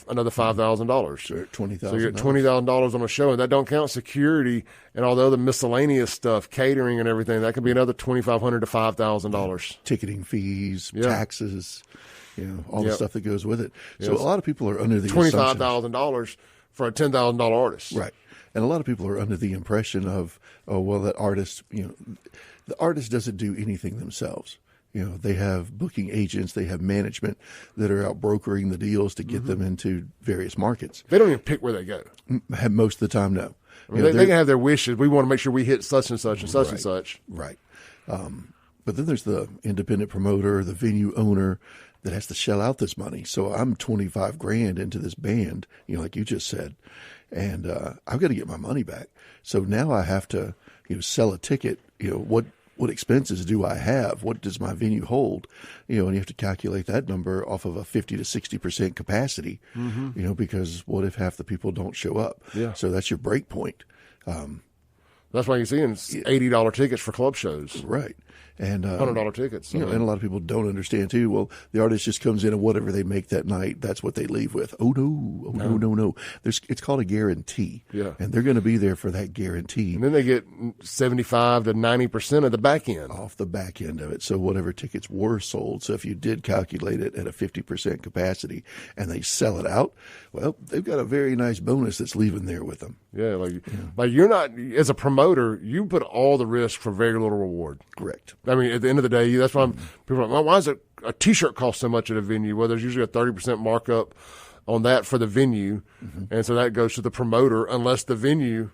another $5,000. Sure, $20,000. So you're at $20,000 on a show, and that don't count security and all the other miscellaneous stuff, catering and everything. That could be another $2,500 to $5,000. Ticketing fees, taxes, all the stuff that goes with it. So a lot of people are under the $25,000 for a $10,000 artist, right? And a lot of people are under the impression of, oh, well, that artist, the artist doesn't do anything themselves. They have booking agents, they have management that are out brokering the deals to get them into various markets. They don't even pick where they go. Most of the time, no. I mean, they can have their wishes. We want to make sure we hit such and such and such and such. Right. But then there's the independent promoter, the venue owner that has to shell out this money. So I'm $25,000 into this band, like you just said, and I've got to get my money back. So now I have to, sell a ticket. What expenses do I have? What does my venue hold? And you have to calculate that number off of a 50 to 60% capacity, because what if half the people don't show up? Yeah. So that's your break point. That's why you're seeing $80 tickets for club shows. Right. And $100 tickets. So. And a lot of people don't understand too. Well, the artist just comes in and whatever they make that night, that's what they leave with. Oh no. It's called a guarantee. Yeah. And they're going to be there for that guarantee. And then they get 75 to 90% of the back end. Off the back end of it. So whatever tickets were sold. So if you did calculate it at a 50% capacity and they sell it out, well, they've got a very nice bonus that's leaving there with them. Yeah. Like you're not, as a promoter, you put all the risk for very little reward. Correct. I mean, at the end of the day, that's why people are like, well, why does a T-shirt cost so much at a venue? Well, there's usually a 30% markup on that for the venue, and so that goes to the promoter unless the venue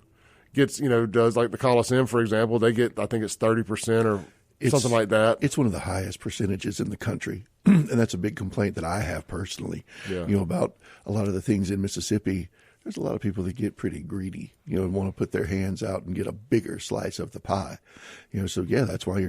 gets, does like the Coliseum, for example, they get, I think it's 30% or something like that. It's one of the highest percentages in the country, and that's a big complaint that I have personally, about a lot of the things in Mississippi. There's a lot of people that get pretty greedy, and want to put their hands out and get a bigger slice of the pie. So, that's why you're